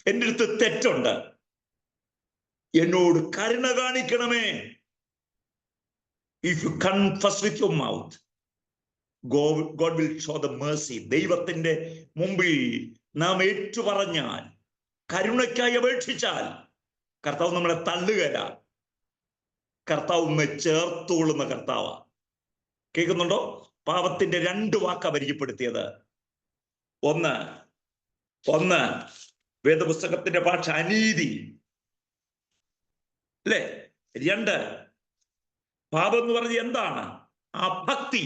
എൻ്റെ അടുത്ത് തെറ്റുണ്ട്, എന്നോട് കരുണ കാണിക്കണമേ. If you confess with your mouth, God will show the mercy. ദൈവത്തിന്റെ മുമ്പിൽ നാം ഏറ്റുപറഞ്ഞാൽ, കരുണയ്ക്കായി അപേക്ഷിച്ചാൽ കർത്താവ് നമ്മളെ തള്ളുകയില്ല. കർത്താവ് നമ്മെ ചേർത്തുകൊള്ളുന്ന കർത്താവ്. കേൾക്കുന്നുണ്ടോ? പാപത്തിന്റെ രണ്ട് വാക്കാ പരിചയപ്പെടുത്തിയത്. ഒന്ന് വേദപുസ്തകത്തിന്റെ ഭാഷ അനീതി അല്ലെ. രണ്ട്, പാപം എന്ന് പറഞ്ഞ എന്താണ്? അഭക്തി.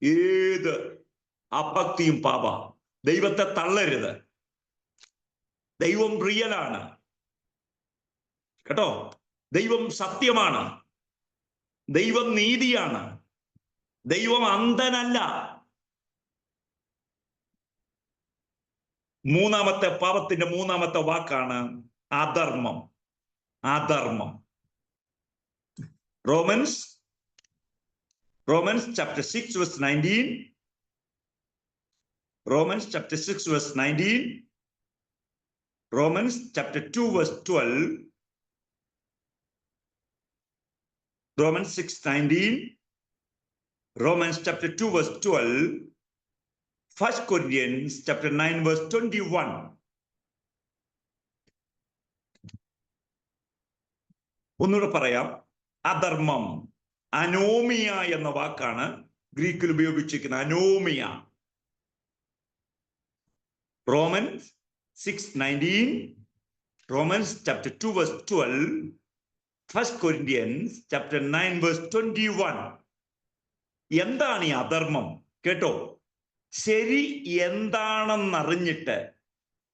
ഏത് അഭക്തിയും പാപ. ദൈവത്തെ തള്ളരുത്. ദൈവം റിയലാണ് കേട്ടോ. ദൈവം സത്യമാണ്, ദൈവം നീതിയാണ്, ദൈവം അന്ധനല്ല. മൂന്നാമത്തെ പാപത്തിന്റെ മൂന്നാമത്തെ വാക്കാണ് അധർമ്മം. Romans chapter 6 verse 19. Romans chapter 6 verse 19. Romans chapter 2 verse 12. Romans 6:19. Romans chapter 2 verse 12. 1 Corinthians chapter 9 verse 21. ഒന്നുകൂടെ പറയാം. അധർമ്മം, അനോമിയ എന്ന വാക്കാണ് ഗ്രീക്കിൽ ഉപയോഗിച്ചിരിക്കുന്നത്. അനോമിയ. Romans 6:19, Romans chapter 2 verse 12, 1 Corinthians chapter 9 verse 21. എന്താണ് ഈ അധർമ്മം? കേട്ടോ, ശരി എന്താണെന്നറിഞ്ഞിട്ട്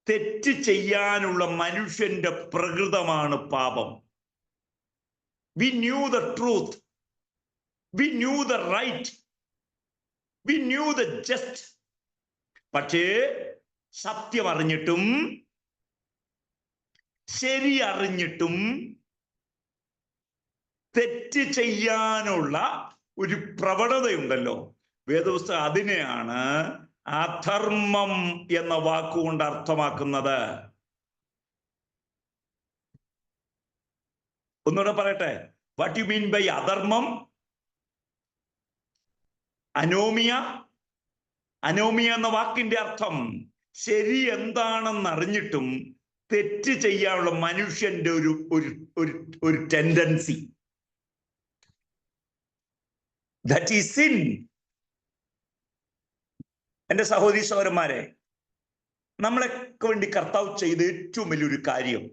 തെറ്റ് ചെയ്യാനുള്ള മനുഷ്യന്റെ പ്രകൃതമാണ് പാപം. We knew the truth, we knew the right, we knew the just. പക്ഷേ സത്യം അറിഞ്ഞിട്ടും ശരി അറിഞ്ഞിട്ടും തെറ്റ് ചെയ്യാനുള്ള ഒരു പ്രവണതയുണ്ടല്ലോ വേദപുസ്തകം, അതിനെയാണ് അധർമ്മം എന്ന വാക്കുകൊണ്ട് അർത്ഥമാക്കുന്നത്. ഒന്നുകൂടെ പറയട്ടെ. വാട്ട് യു മീൻ ബൈ അധർമ്മം? അനോമിയ, അനോമിയ എന്ന വാക്കിന്റെ അർത്ഥം ശരി എന്താണെന്ന് അറിഞ്ഞിട്ടും തെറ്റ് ചെയ്യാനുള്ള മനുഷ്യന്റെ ഒരു ഒരു ഒരു ഒരു ടെൻഡൻസി. That is sin. എന്റെ സഹോദരീ സഹോദരന്മാരെ, നമ്മളെയൊക്കെ വേണ്ടി കർത്താവ് ചെയ്ത ഏറ്റവും വലിയൊരു കാര്യം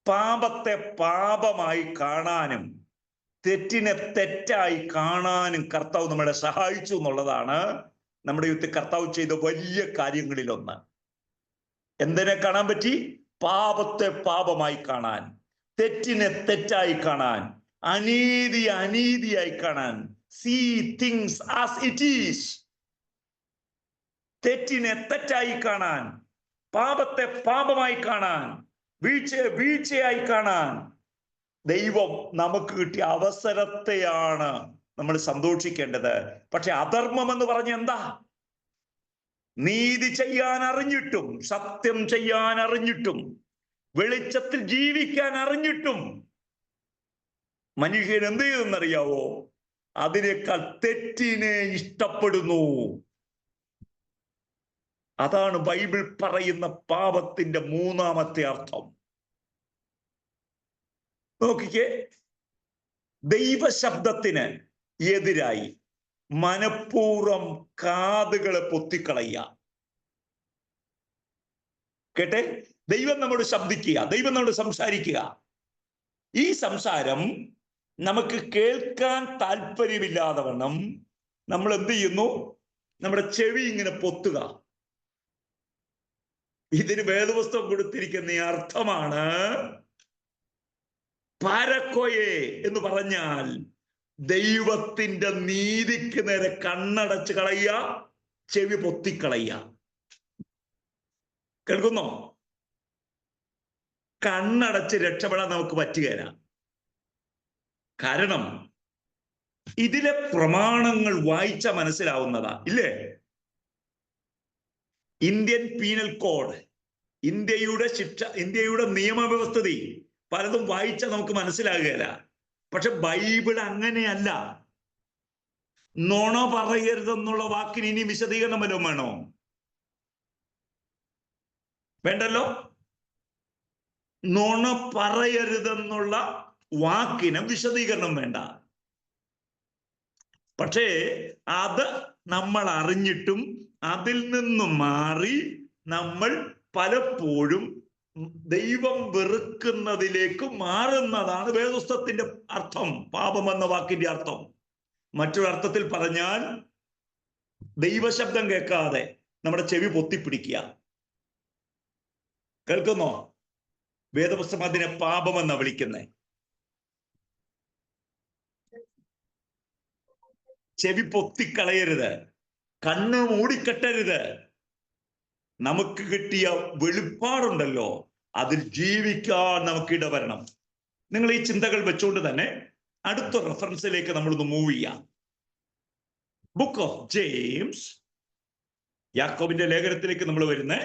പാപത്തെ പാപമായി കാണാനും തെറ്റിനെ തെറ്റായി കാണാനും കർത്താവ് നമ്മളെ സഹായിച്ചു എന്നുള്ളതാണ് നമ്മുടെ യുദ്ധത്തിൽ കർത്താവ് ചെയ്ത വലിയ കാര്യങ്ങളിലൊന്ന്. എന്തിനെ കാണാൻ പറ്റി? പാപത്തെ പാപമായി കാണാൻ, തെറ്റിനെ തെറ്റായി കാണാൻ, അനീതി അനീതിയായി കാണാൻ. See things as it is. തെറ്റിനെ തെറ്റായി കാണാൻ, പാപത്തെ പാപമായി കാണാൻ, വീഴ്ചയെ വീഴ്ചയായി കാണാൻ ദൈവം നമുക്ക് കിട്ടിയ അവസരത്തെയാണ് നമ്മൾ സന്തോഷിക്കേണ്ടത്. പക്ഷെ അധർമ്മം എന്ന് പറഞ്ഞ എന്താ? നീതി ചെയ്യാൻ അറിഞ്ഞിട്ടും, സത്യം ചെയ്യാൻ അറിഞ്ഞിട്ടും, വെളിച്ചത്തിൽ ജീവിക്കാൻ അറിഞ്ഞിട്ടും മനുഷ്യൻ എന്ത് ചെയ്തെന്നറിയാവോ? അതിനേക്കാൾ തെറ്റിനെ ഇഷ്ടപ്പെടുന്നു. അതാണ് ബൈബിൾ പറയുന്ന പാപത്തിന്റെ മൂന്നാമത്തെ അർത്ഥം. നോക്കിക്കേ, ദൈവശബ്ദത്തിന് എതിരായി മനഃപൂർവ്വം കാതുകളെ പൊത്തിക്കളയുക. കേട്ടെ, ദൈവം നമ്മോട് ശബ്ദിക്കുക, ദൈവം നമ്മോട് സംസാരിക്കുക. ഈ സംസാരം നമുക്ക് കേൾക്കാൻ താല്പര്യമില്ലാതെ വണ്ണം നമ്മൾ എന്ത് ചെയ്യുന്നു? നമ്മുടെ ചെവി ഇങ്ങനെ പൊത്തുക. ഇതിന് വേദപുസ്തകം കൊടുത്തിരിക്കുന്ന ഈ അർത്ഥമാണ് പാരക്കോയെ എന്ന് പറഞ്ഞാൽ ദൈവത്തിന്റെ നീതിക്ക് നേരെ കണ്ണടച്ച് കളയുക, ചെവി പൊത്തിക്കളയുക. കേൾക്കുന്നോ? കണ്ണടച്ച് രക്ഷപ്പെടാൻ നമുക്ക് പറ്റുകയില്ല. കാരണം ഇതിലെ പ്രമാണങ്ങൾ വായിച്ച മനസ്സിലാവുന്നതാ, ഇല്ലേ? ഇന്ത്യൻ പീനൽ കോഡ്, ഇന്ത്യയുടെ ശിക്ഷ, ഇന്ത്യയുടെ നിയമവ്യവസ്ഥിതി പലതും വായിച്ച നമുക്ക് മനസ്സിലാകുകയില്ല. പക്ഷെ ബൈബിൾ അങ്ങനെയല്ല. നുണ പറയരുതെന്നുള്ള വാക്കിന് ഇനി വിശദീകരണം വല്ലതും വേണോ? വേണ്ടല്ലോ. നുണ പറയരുതെന്നുള്ള വാക്കിന് വിശദീകരണം വേണ്ട. പക്ഷേ അത് നമ്മൾ അറിഞ്ഞിട്ടും അതിൽ നിന്നും മാറി നമ്മൾ പലപ്പോഴും ദൈവം വെറുക്കുന്നതിലേക്ക് മാറുന്നതാണ് വേദപുസ്തകത്തിന്റെ അർത്ഥം, പാപം എന്ന വാക്കിന്റെ അർത്ഥം. മറ്റൊരു അർത്ഥത്തിൽ പറഞ്ഞാൽ ദൈവശബ്ദം കേൾക്കാതെ നമ്മുടെ ചെവി പൊത്തിപ്പിടിക്കുക. കേൾക്കുന്നോ? വേദപുസ്തകം അതിനെ പാപം എന്നാ വിളിക്കുന്നത്. ചെവി പൊത്തിക്കളയരുത്, കണ്ണ് മൂടിക്കെട്ടരുത്. നമുക്ക് കിട്ടിയ വെളിപ്പാടുണ്ടല്ലോ, അതിൽ ജീവിക്കാൻ നമുക്ക് ഇടവരണം. നിങ്ങൾ ഈ ചിന്തകൾ വെച്ചുകൊണ്ട് തന്നെ അടുത്ത റെഫറൻസിലേക്ക് നമ്മളൊന്ന് മൂവ് ചെയ്യാം. ബുക്ക് ഓഫ് ജെയിംസ്, യാക്കോബിന്റെ ലേഖനത്തിലേക്ക് നമ്മൾ വരുന്നേ.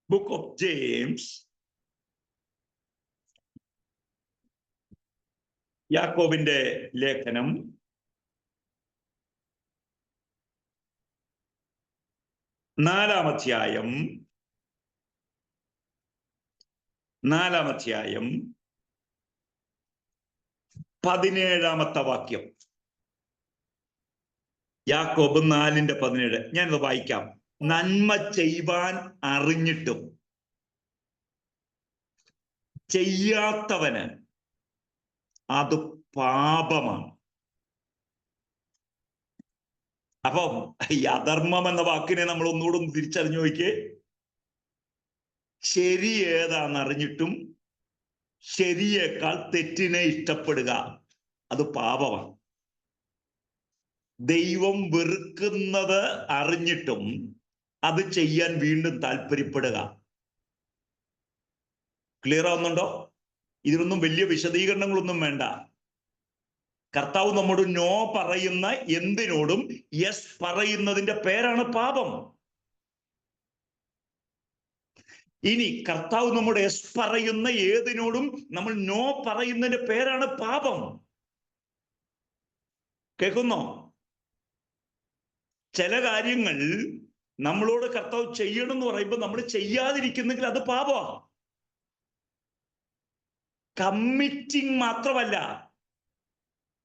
ബുക്ക് ഓഫ് ജെയിംസ്, യാക്കോബിന്റെ ലേഖനം 4-ാം അധ്യായം 17-ാമത്തെ വാക്യം. യാക്കോബ് 4:17. ഞാനത് വായിക്കാം. നന്മ ചെയ്യുവാൻ അറിഞ്ഞിട്ടും ചെയ്യാത്തവന് അത് പാപമാണ്. അപ്പം ഈ അധർമ്മം എന്ന വാക്കിനെ നമ്മൾ ഒന്നുകൂടെ ഒന്ന് തിരിച്ചറിഞ്ഞു നോക്കിയേ. ശരി ഏതാന്ന് അറിഞ്ഞിട്ടും ശരിയേക്കാൾ തെറ്റിനെ ഇഷ്ടപ്പെടുക, അത് പാപമാണ്. ദൈവം വെറുക്കുന്നത് അറിഞ്ഞിട്ടും അത് ചെയ്യാൻ വീണ്ടും താല്പര്യപ്പെടുക. ക്ലിയർ ആവുന്നുണ്ടോ? ഇതിനൊന്നും വലിയ വിശദീകരണങ്ങളൊന്നും വേണ്ട. കർത്താവ് നമ്മോട് നോ പറയുന്ന എന്തിനോടും യെസ് പറയുന്നതിന്റെ പേരാണ് പാപം. ഇനി കർത്താവ് നമ്മോട് യെസ് പറയുന്ന ഏതിനോടും നമ്മൾ നോ പറയുന്നതിന്റെ പേരാണ് പാപം. കേൾക്കുന്നോ? ചില കാര്യങ്ങൾ നമ്മളോട് കർത്താവ് ചെയ്യണം എന്ന് പറയുമ്പോൾ നമ്മൾ ചെയ്യാതിരിക്കുന്നെങ്കിൽ അത് പാപമാണ്. കമ്മിറ്റിങ് മാത്രമല്ല,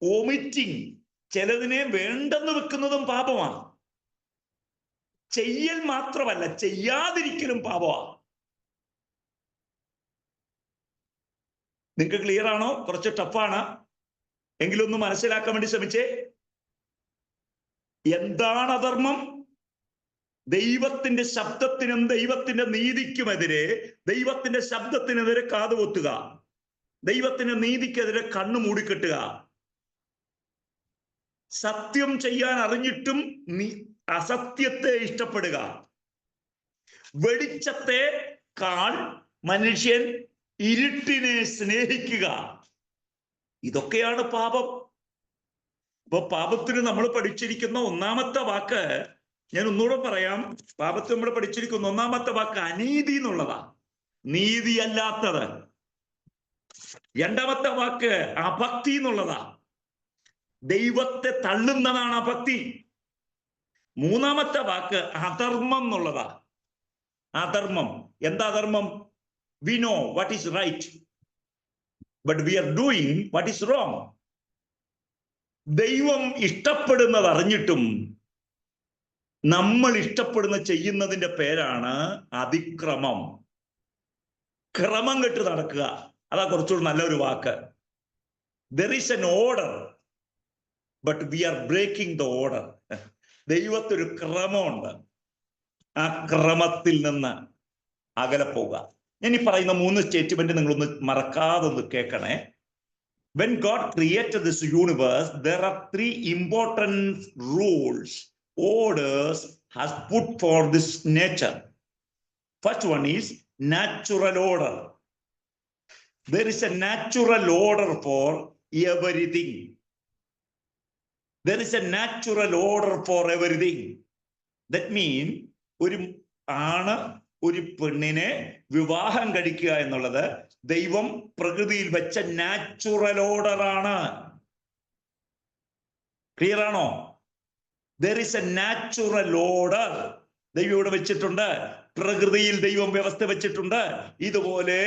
ഓമിറ്റിങ്, ചിലതിനെ വേണ്ടെന്ന് വെക്കുന്നതും പാപമാണ്. ചെയ്യൽ മാത്രമല്ല, ചെയ്യാതിരിക്കലും പാപമാണ്. നിങ്ങൾക്ക് ക്ലിയർ ആണോ? കുറച്ച് ടഫാണ്, എങ്കിലും ഒന്ന് മനസ്സിലാക്കാൻ വേണ്ടി ശ്രമിച്ചേ. എന്താണ് അധർമ്മം? ദൈവത്തിന്റെ ശബ്ദത്തിനും ദൈവത്തിന്റെ നീതിക്കുമെതിരെ, ദൈവത്തിന്റെ ശബ്ദത്തിനെതിരെ കാതുപൊത്തുക, ദൈവത്തിന്റെ നീതിക്കെതിരെ കണ്ണു മൂടിക്കെട്ടുക, സത്യം ചെയ്യാൻ അറിഞ്ഞിട്ടും അസത്യത്തെ ഇഷ്ടപ്പെടുക, വെളിച്ചത്തെക്കാൾ മനുഷ്യൻ ഇരുട്ടിനെ സ്നേഹിക്കുക. ഇതൊക്കെയാണ് പാപം. അപ്പൊ പാപത്തിന് നമ്മൾ പഠിച്ചിരിക്കുന്ന ഒന്നാമത്തെ വാക്ക് ഞാൻ ഒന്നുകൂടെ പറയാം. പാപത്തിന് നമ്മൾ പഠിച്ചിരിക്കുന്ന ഒന്നാമത്തെ വാക്ക് അനീതി എന്നുള്ളതാ, നീതിയല്ലാത്തത്. രണ്ടാമത്തെ വാക്ക് അഭക്തി എന്നുള്ളതാ, ദൈവത്തെ തള്ളുന്നതാണ് അഭക്തി. മൂന്നാമത്തെ വാക്ക് അധർമ്മം എന്നുള്ളതാ. അധർമ്മം എന്താ? അധർമ്മം, we know what is right, but we are doing what is wrong. ദൈവം ഇഷ്ടപ്പെടുന്നത് അറിഞ്ഞിട്ടും നമ്മൾ ഇഷ്ടപ്പെടുന്ന ചെയ്യുന്നതിന്റെ പേരാണ് അതിക്രമം. ക്രമം കെട്ട് നടക്കുക, അതാ കുറച്ചുകൂടി നല്ലൊരു വാക്ക്. There is an order, but we are breaking the order. ദൈവത്തൊരു ക്രമമുണ്ട്, ആ ക്രമത്തിൽ നിന്ന് അകലെ പോവുക. ഞാൻ ഈ പറയുന്ന 3 സ്റ്റേറ്റ്മെന്റ് നിങ്ങളൊന്ന് മറക്കാതെ ഒന്ന് കേൾക്കണേ. When God created this universe, there are 3 important rules, orders has put for this nature. First one is natural order. There is a natural order for everything. There is a natural order for everything. That means ഒരു ആണ് ഒരു പെണ്ണിനെ വിവാഹം കഴിക്കുക എന്നുള്ളത് ദൈവം പ്രകൃതിയിൽ വെച്ച നാച്ചുറൽ ഓർഡർ ആണ്. ക്ലിയർ ആണോ? There is a natural order ദൈവം ഇവിടെ വെച്ചിട്ടുണ്ട്, പ്രകൃതിയിൽ ദൈവം വ്യവസ്ഥ വെച്ചിട്ടുണ്ട്. ഇതുപോലെ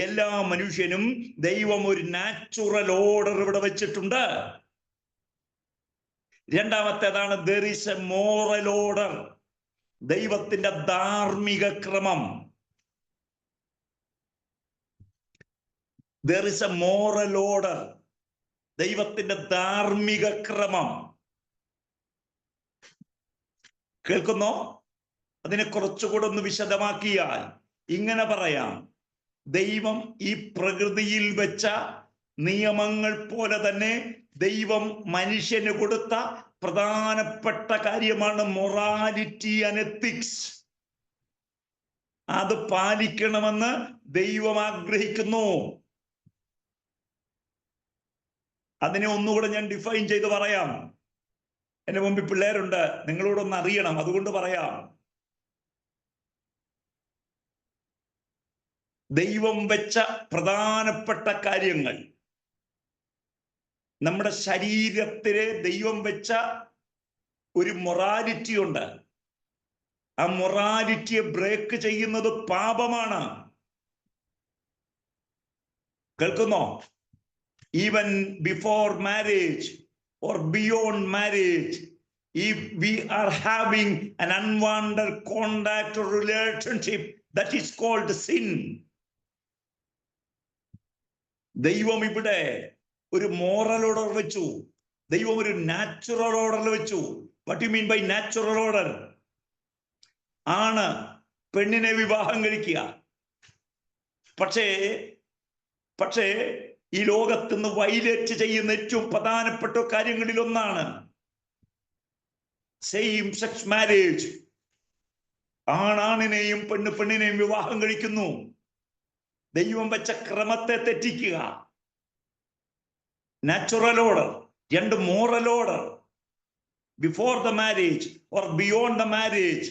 എല്ലാ മനുഷ്യനും ദൈവം ഒരു നാച്ചുറൽ ഓർഡർ ഇവിടെ വെച്ചിട്ടുണ്ട്. രണ്ടാമത്തേതാണ് there is a moral order, ദൈവത്തിന്റെ ധാർമ്മിക ക്രമം. There is a moral order, ദൈവത്തിന്റെ ധാർമ്മിക ക്രമം. കേൾക്കുന്നോ? അതിനെ കുറച്ചുകൂടെ ഒന്ന് വിശദമാക്കിയാൽ ഇങ്ങനെ പറയാം, ദൈവം ഈ പ്രകൃതിയിൽ വെച്ച നിയമങ്ങൾ പോലെ തന്നെ ദൈവം മനുഷ്യന് കൊടുത്ത പ്രധാനപ്പെട്ട കാര്യമാണ് മൊറാലിറ്റി ആൻഡ് എത്തിക്സ്. അത് പാലിക്കണമെന്ന് ദൈവം ആഗ്രഹിക്കുന്നു. അതിനെ ഒന്നുകൂടെ ഞാൻ ഡിഫൈൻ ചെയ്ത് പറയാം. എന്റെ മുമ്പിൽ പിള്ളേരുണ്ട്, നിങ്ങളോടൊന്ന് അറിയണം, അതുകൊണ്ട് പറയാം. ദൈവം വെച്ച പ്രധാനപ്പെട്ട കാര്യങ്ങൾ, നമ്മുടെ ശരീരത്തിലെ ദൈവം വെച്ച ഒരു മൊറാലിറ്റി ഉണ്ട്. ആ മൊറാലിറ്റിയെ ബ്രേക്ക് ചെയ്യുന്നത് പാപമാണ്. കേൾക്കുന്നോ? Even before marriage or beyond marriage, if we are having an unwanted contact or relationship, that is called sin. ദൈവം ഇവിടെ ഒരു മോറൽ ഓർഡർ വെച്ചു, ദൈവം ഒരു നാച്ചുറൽ ഓർഡർ വെച്ചു. What you mean by natural order? ആണ് പെണ്ണിനെ വിവാഹം കഴിക്കുക. പക്ഷേ ഈ ലോകത്തുനിന്ന് വൈലേറ്റ് ചെയ്യുന്ന ഏറ്റവും പ്രധാനപ്പെട്ട കാര്യങ്ങളിൽ ഒന്നാണ് സെയിം സെക്സ് മാരേജ്. ആണാണിനെയും പെണ്ണിനെയും വിവാഹം കഴിക്കുന്നു. ദൈവം വെച്ച ക്രമത്തെ തെറ്റിക്കുക. Natural order. 2 moral order, before the marriage or beyond the marriage.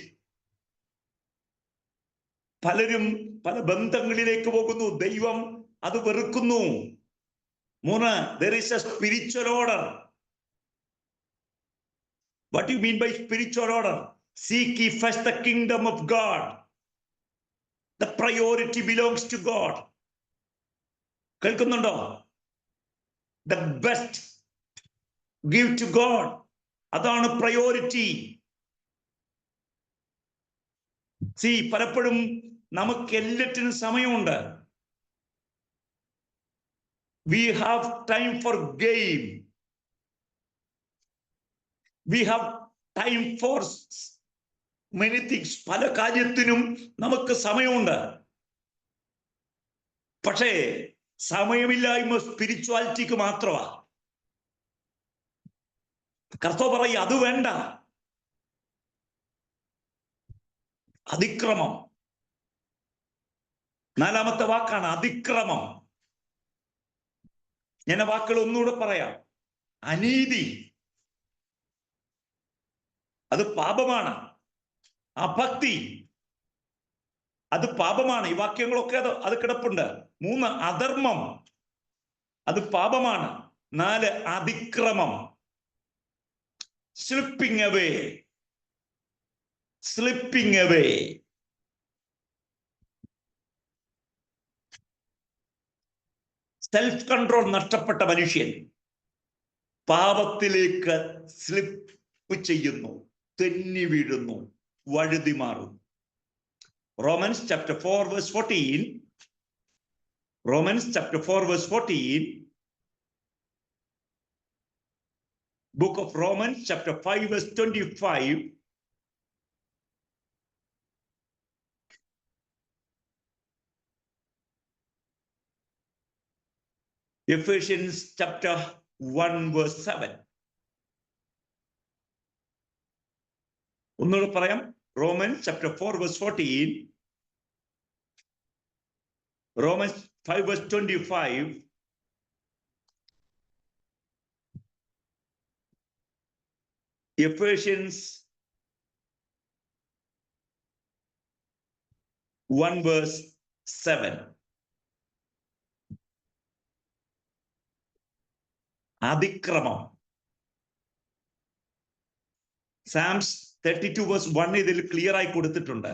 പലരും പല ബന്ധങ്ങളിലേക്ക് പോകുന്നു, ദൈവം അത് വെറുക്കുന്നു. 3, there is a spiritual order. What do you mean by spiritual order? Seek ye first the kingdom of God. The priority belongs to God. കേൾക്കുന്നുണ്ടോ? The best give to God. അതാണ് priority. C, പലപ്പോഴും നമുക്ക് എല്ലാറ്റിനും സമയമുണ്ട്. We have time for game. We have time for many things. പല കാര്യത്തിനും നമുക്ക് സമയമുണ്ട്. പക്ഷേ സമയമില്ലായ്മ സ്പിരിച്വാലിറ്റിക്ക് മാത്രമാണ്. കർത്താവ് പറയും അത് വേണ്ട. അതിക്രമം, നാലാമത്തെ വാക്കാണ് അതിക്രമം. ഞാൻ വാക്കുകൾ ഒന്നുകൂടെ പറയാം. അനീതി, അത് പാപമാണ്. അഭക്തി, അത് പാപമാണ്. ഈ വാക്യങ്ങളൊക്കെ അത് കിടപ്പുണ്ട്. 3, അധർമ്മം, അത് പാപമാണ്. 4, അതിക്രമം, സ്ലിപ്പിംഗ് അവേ. സെൽഫ് കൺട്രോൾ നഷ്ടപ്പെട്ട മനുഷ്യൻ പാപത്തിലേക്ക് സ്ലിപ്പ് ചെയ്യുന്നു, തെന്നി വീഴുന്നു, വഴുതി മാറും. Romans chapter 4 verse 14. Romans chapter 4 verse 14. Book of Romans chapter 5 verse 25. Ephesians chapter 1 verse 7. ഒന്നുകൂടെ പറയാം. Romans chapter 4 verse 14. Romans 5 verse 25. Ephesians 1 verse 7. അതിക്രമം. സാംസ് 32 verse 1 ഇതിൽ ക്ലിയർ ആയി കൊടുത്തിട്ടുണ്ട്.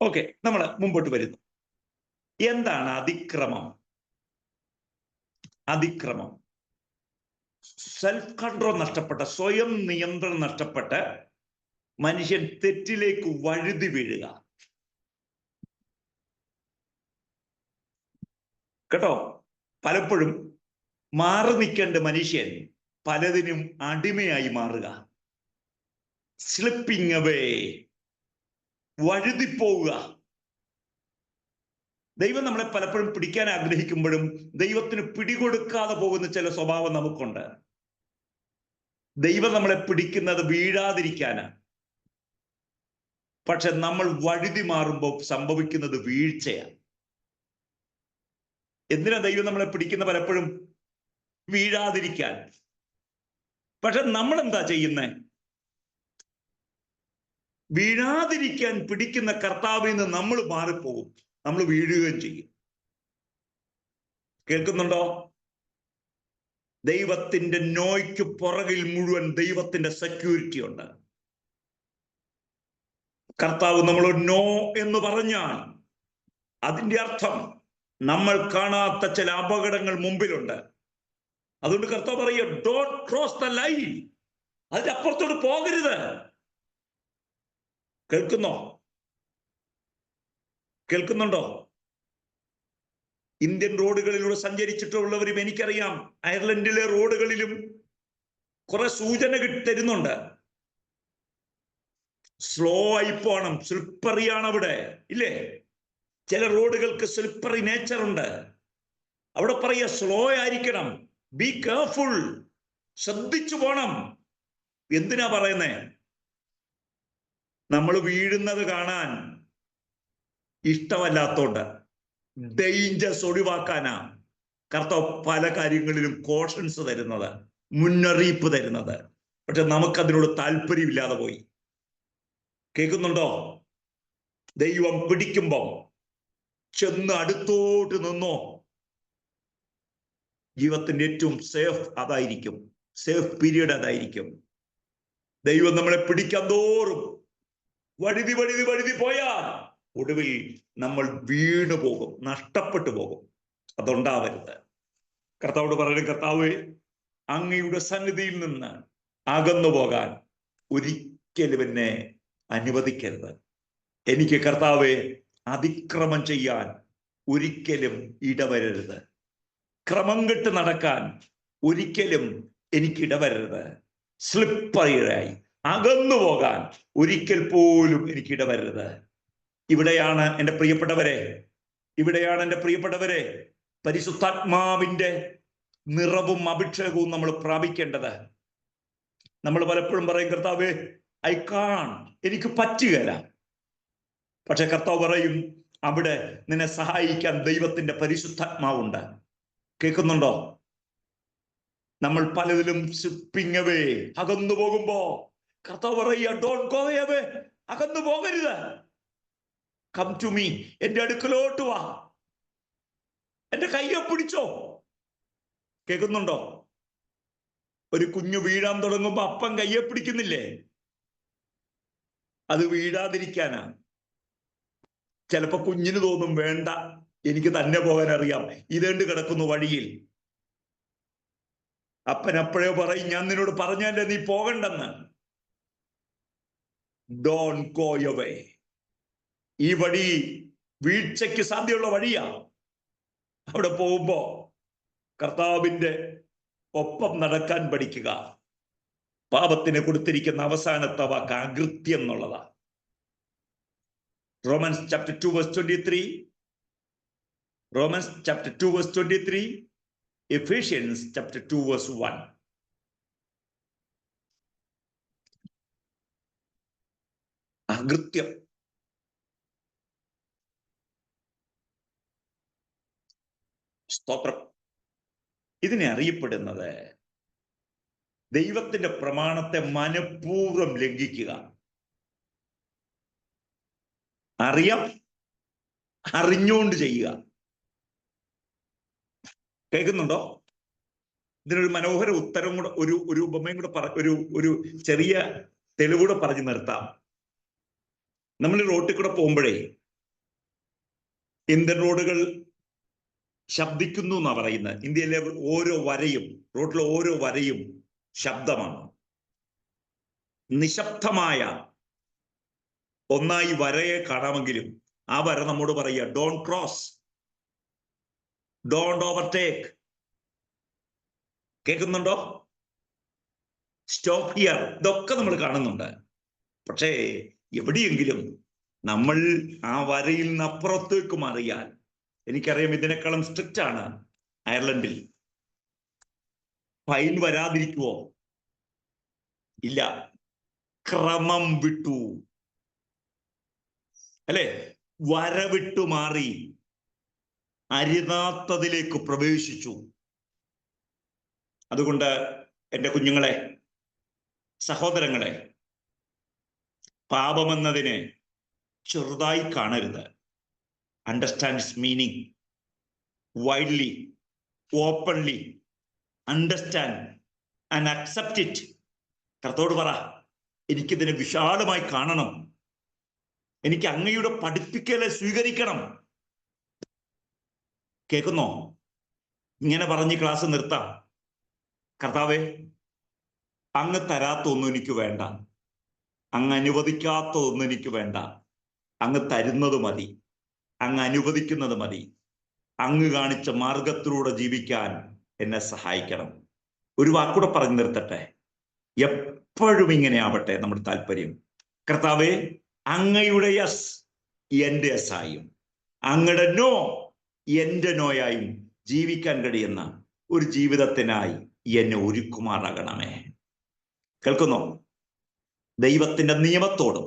ഓക്കെ, നമ്മൾ മുമ്പോട്ട് വരുന്നു. എന്താണ് അതിക്രമം? അതിക്രമം സെൽഫ് കൺട്രോൾ നഷ്ടപ്പെട്ട, സ്വയം നിയന്ത്രണം നഷ്ടപ്പെട്ട് മനുഷ്യൻ തെറ്റിലേക്ക് വഴുതി വീഴുക. കേട്ടോ, പലപ്പോഴും മാറി നിൽക്കേണ്ട മനുഷ്യൻ പലതിനും അടിമയായി മാറുക. സ്ലിപ്പിംഗ് അവേ, വഴുതിപ്പോവുക. ദൈവം നമ്മളെ പലപ്പോഴും പിടിക്കാൻ ആഗ്രഹിക്കുമ്പോഴും ദൈവത്തിന് പിടികൊടുക്കാതെ പോകുന്ന ചില സ്വഭാവം നമുക്കുണ്ട്. ദൈവം നമ്മളെ പിടിക്കുന്നത് വീഴാതിരിക്കാനാണ്. പക്ഷെ നമ്മൾ വഴുതി മാറുമ്പോൾ സംഭവിക്കുന്നത് വീഴ്ചയാണ്. എന്തിനാ ദൈവം നമ്മളെ പിടിക്കുന്ന? പലപ്പോഴും വീഴാതിരിക്കാൻ. പക്ഷെ നമ്മൾ എന്താ ചെയ്യുന്നത്? വീഴാതിരിക്കാൻ പിടിക്കുന്ന കർത്താവിൽ നിന്ന് നമ്മൾ മാറിപ്പോകും, നമ്മൾ വീഴുകയും ചെയ്യും. കേൾക്കുന്നുണ്ടോ? ദൈവത്തിന്റെ നോയ്ക്ക് പുറകിൽ മുഴുവൻ ദൈവത്തിന്റെ സെക്യൂരിറ്റി ഉണ്ട്. കർത്താവ് നമ്മളോട് നോ എന്ന് പറഞ്ഞാൽ അതിന്റെ അർത്ഥം നമ്മൾ കാണാത്ത ചില അപകടങ്ങൾ മുമ്പിലുണ്ട്. അതുകൊണ്ട് കർത്താവ് പറയുക, ഡോണ്ട് ക്രോസ് ദ ലൈൻ. അതിന്റെ അപ്പുറത്തോട്ട് പോകരുത്. കേൾക്കുന്നുണ്ടോ? ഇന്ത്യൻ റോഡുകളിലൂടെ സഞ്ചരിച്ചിട്ടുള്ളവരും എനിക്കറിയാം, അയർലൻഡിലെ റോഡുകളിലും കുറെ സൂചന തരുന്നുണ്ട്. സ്ലോ ആയി പോണം, സ്ലിപ്പറിയാണ് അവിടെ, ഇല്ലേ? ചില റോഡുകൾക്ക് സ്ലിപ്പറി നേച്ചർ ഉണ്ട്. അവിടെ പറയുക സ്ലോ ആയിരിക്കണം, ബി കെയർഫുൾ, ശ്രദ്ധിച്ചു പോണം. എന്തിനാ പറയുന്നേ? നമ്മൾ വീഴുന്നത് കാണാൻ ഇഷ്ടമല്ലാത്തോണ്ട്, ഡേഞ്ചേഴ്സ് ഒഴിവാക്കാനാ കർത്താവ് പല കാര്യങ്ങളിലും കോഷൻസ് തരുന്നത്, മുന്നറിയിപ്പ് തരുന്നത്. പക്ഷെ നമുക്കതിനോട് താല്പര്യമില്ലാതെ പോയി. കേൾക്കുന്നുണ്ടോ? ദൈവം പിടിക്കുമ്പം ചെന്ന് അടുത്തോട്ട് നിന്നോ. ജീവിതത്തിന്റെ ഏറ്റവും സേഫ് അതായിരിക്കും, സേഫ് പീരീഡ് അതായിരിക്കും. ദൈവം നമ്മളെ പിടിക്കാൻ തോറും വഴുതി വഴുതി വഴുതി പോയാൽ ഒടുവിൽ നമ്മൾ വീണു പോകും, നഷ്ടപ്പെട്ടു പോകും. അതുണ്ടാവരുത്. കർത്താവോട് പറയണം, കർത്താവേ, അങ്ങയുടെ സന്നിധിയിൽ നിന്ന് അകന്നു പോകാൻ ഒരിക്കലും എന്നെ അനുവദിക്കരുത്. എനിക്ക് കർത്താവെ അതിക്രമം ചെയ്യാൻ ഒരിക്കലും ഇടവരരുത്. ക്രമം കെട്ട് നടക്കാൻ ഒരിക്കലും എനിക്ക് ഇടവരരുത്. സ്ലിപ്പറിയായി അകന്നു പോകാൻ ഒരിക്കൽ പോലും എനിക്ക് ഇടവരരുത്. ഇവിടെയാണ് എൻ്റെ പ്രിയപ്പെട്ടവരെ, പരിശുദ്ധാത്മാവിന്റെ നിറവും അഭിഷേകവും നമ്മൾ പ്രാപിക്കേണ്ടത്. നമ്മൾ പലപ്പോഴും പറയും, കർത്താവേ, എനിക്ക് പറ്റുകയില്ല. പക്ഷെ കർത്താവ് പറയും, അവിടെ നിന്നെ സഹായിക്കാൻ ദൈവത്തിന്റെ പരിശുദ്ധാത്മാവുണ്ട്. കേൾക്കുന്നുണ്ടോ? നമ്മൾ പലതിലും സിപ്പിങ്ങവേ അകന്നു പോകുമ്പോ കർത്താവ് പറയുക, ഡോണ്ട് ഗോ അവേ, അകന്നു പോകരുത്. കം ടു മീ, എന്റെ അടുക്കലോട്ട് വാ, എന്റെ കയ്യെ പിടിച്ചോ. കേൾക്കുന്നുണ്ടോ? ഒരു കുഞ്ഞു വീഴാൻ തുടങ്ങുമ്പോ അപ്പം കയ്യെ പിടിക്കുന്നില്ലേ? അത് വീഴാതിരിക്കാനാ. ചിലപ്പോ കുഞ്ഞിന് തോന്നും, വേണ്ട, എനിക്ക് തന്നെ പോകാൻ അറിയാം, ഇതേണ്ട് കിടക്കുന്നു വഴിയിൽ. അപ്പൻ അപ്പോഴേ പറയും, ഞാൻ നിന്നോട് പറഞ്ഞല്ലേ നീ പോകണ്ടെന്ന്. Don't go away. ഈ വഴി വീഴ്ചയ്ക്ക് സാധ്യതയുള്ള വഴിയാ. അവിടെ പോകുമ്പോ കർത്താവിന്റെ ഒപ്പം നടക്കാൻ പഠിക്കുക. പാപത്തിന് കൊടുത്തിരിക്കുന്ന അവസാനത്തെ വാക്ക് അകൃത്യം എന്നുള്ളതാ. Romans chapter 2 verse 23, Romans chapter 2 verse 23, Ephesians chapter 2 verse 1. അകൃത്യം. സ്തോത്രം. ഇതിനെ അറിയപ്പെടുന്നത് ദൈവത്തിന്റെ പ്രമാണത്തെ മനഃപൂർവ്വം ലംഘിക്കുക. അറിഞ്ഞുകൊണ്ട് ചെയ്യുക. കേൾക്കുന്നുണ്ടോ? ഇതിനൊരു മനോഹര ഉത്തരം കൂടെ, ഒരു ഉപമയും കൂടെ, ഒരു ചെറിയ തെളിവൂടെ പറഞ്ഞു നിർത്താം. നമ്മൾ റോട്ടിൽ കൂടെ പോകുമ്പോഴേ ഇന്ത്യൻ റോഡുകൾ ശബ്ദിക്കുന്നു എന്നാ പറയുന്നത്. ഇന്ത്യയിലെ ഓരോ വരയും, റോഡിലെ ഓരോ വരയും ശബ്ദമാണ്. നിശബ്ദമായ ഒന്നായി വരയെ കാണാമെങ്കിലും ആ വര നമ്മോട് പറയുക, ഡോണ്ട് ക്രോസ്, ഡോണ്ട് ഓവർടേക്ക്. കേൾക്കുന്നുണ്ടോ? Stop here. ഇതൊക്കെ നമ്മൾ കാണുന്നുണ്ട്. പക്ഷേ എവിടെയെങ്കിലും നമ്മൾ ആ വരയിൽ നിന്ന് അപ്പുറത്തേക്ക് മാറിയാൽ, എനിക്കറിയാം ഇതിനേക്കാളും സ്ട്രിക്റ്റ് ആണ് അയർലൻഡിൽ. ഫൈൻ വരാതിരിക്കുവോ? ഇല്ല. ക്രമം വിട്ടു, അല്ലെ? വര വിട്ടു മാറി അരുതാത്തതിലേക്ക് പ്രവേശിച്ചു. അതുകൊണ്ട് എൻ്റെ കുഞ്ഞുങ്ങളെ, സഹോദരങ്ങളെ, പാപമെന്നതിനെ ചെറുതായി കാണരുത്. Understand its meaning widely, openly. Understand and accept it. കർത്താവോട് പറ, എനിക്കിതിനെ വിശാലമായി കാണണം, എനിക്ക് അങ്ങയുടെ പഠിപ്പിക്കലെ സ്വീകരിക്കണം. കേൾക്കുന്നോ? ഇങ്ങനെ പറഞ്ഞ് ക്ലാസ് നിർത്താം. കർത്താവേ, അങ്ങ് തരാത്ത ഒന്നും എനിക്ക് വേണ്ട, അങ്ങ് അനുവദിക്കാത്ത ഒന്നും എനിക്ക് വേണ്ട. അങ്ങ് തരുന്നത് മതി, അങ്ങ് അനുവദിക്കുന്നത് മതി. അങ്ങ് കാണിച്ച മാർഗത്തിലൂടെ ജീവിക്കാൻ എന്നെ സഹായിക്കണം. ഒരു വാക്കൂടെ പറഞ്ഞു നിർത്തട്ടെ. എപ്പോഴും ഇങ്ങനെ ആവട്ടെ നമ്മുടെ താല്പര്യം. കർത്താവേ, അങ്ങയുടെ യെസ് എൻ്റെ യെസ്സായും അങ്ങയുടെ നോ എൻ്റെ നോയായും ജീവിക്കാൻ കഴിയുന്ന ഒരു ജീവിതത്തിനായി എന്നെ ഒരുക്കുമാറാകണമേ. കേൾക്കുന്നോ? ദൈവത്തിന്റെ നിയമത്തോടും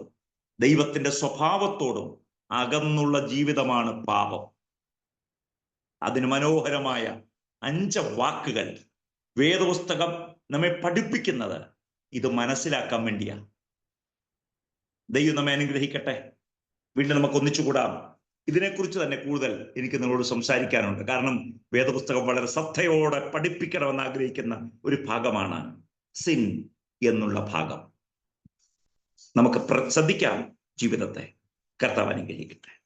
ദൈവത്തിന്റെ സ്വഭാവത്തോടും അകന്നുള്ള ജീവിതമാണ് പാപം. അതിന് മനോഹരമായ 5 വാക്കുകൾ വേദപുസ്തകം നമ്മെ പഠിപ്പിക്കുന്നത് ഇത് മനസ്സിലാക്കാൻ വേണ്ടിയാ. ദൈവം നമ്മെ അനുഗ്രഹിക്കട്ടെ. വീണ്ടും നമുക്ക് ഒന്നിച്ചുകൂടാം. ഇതിനെക്കുറിച്ച് തന്നെ കൂടുതൽ എനിക്ക് നിങ്ങളോട് സംസാരിക്കാനുണ്ട്. കാരണം വേദപുസ്തകം വളരെ ശ്രദ്ധയോടെ പഠിപ്പിക്കണമെന്ന് ആഗ്രഹിക്കുന്ന ഒരു ഭാഗമാണ് സിൻ എന്നുള്ള ഭാഗം. നമുക്ക് ശ്രദ്ധിക്കാം ജീവിതത്തെ. കർത്താവ് അനുഗ്രഹിക്കട്ടെ.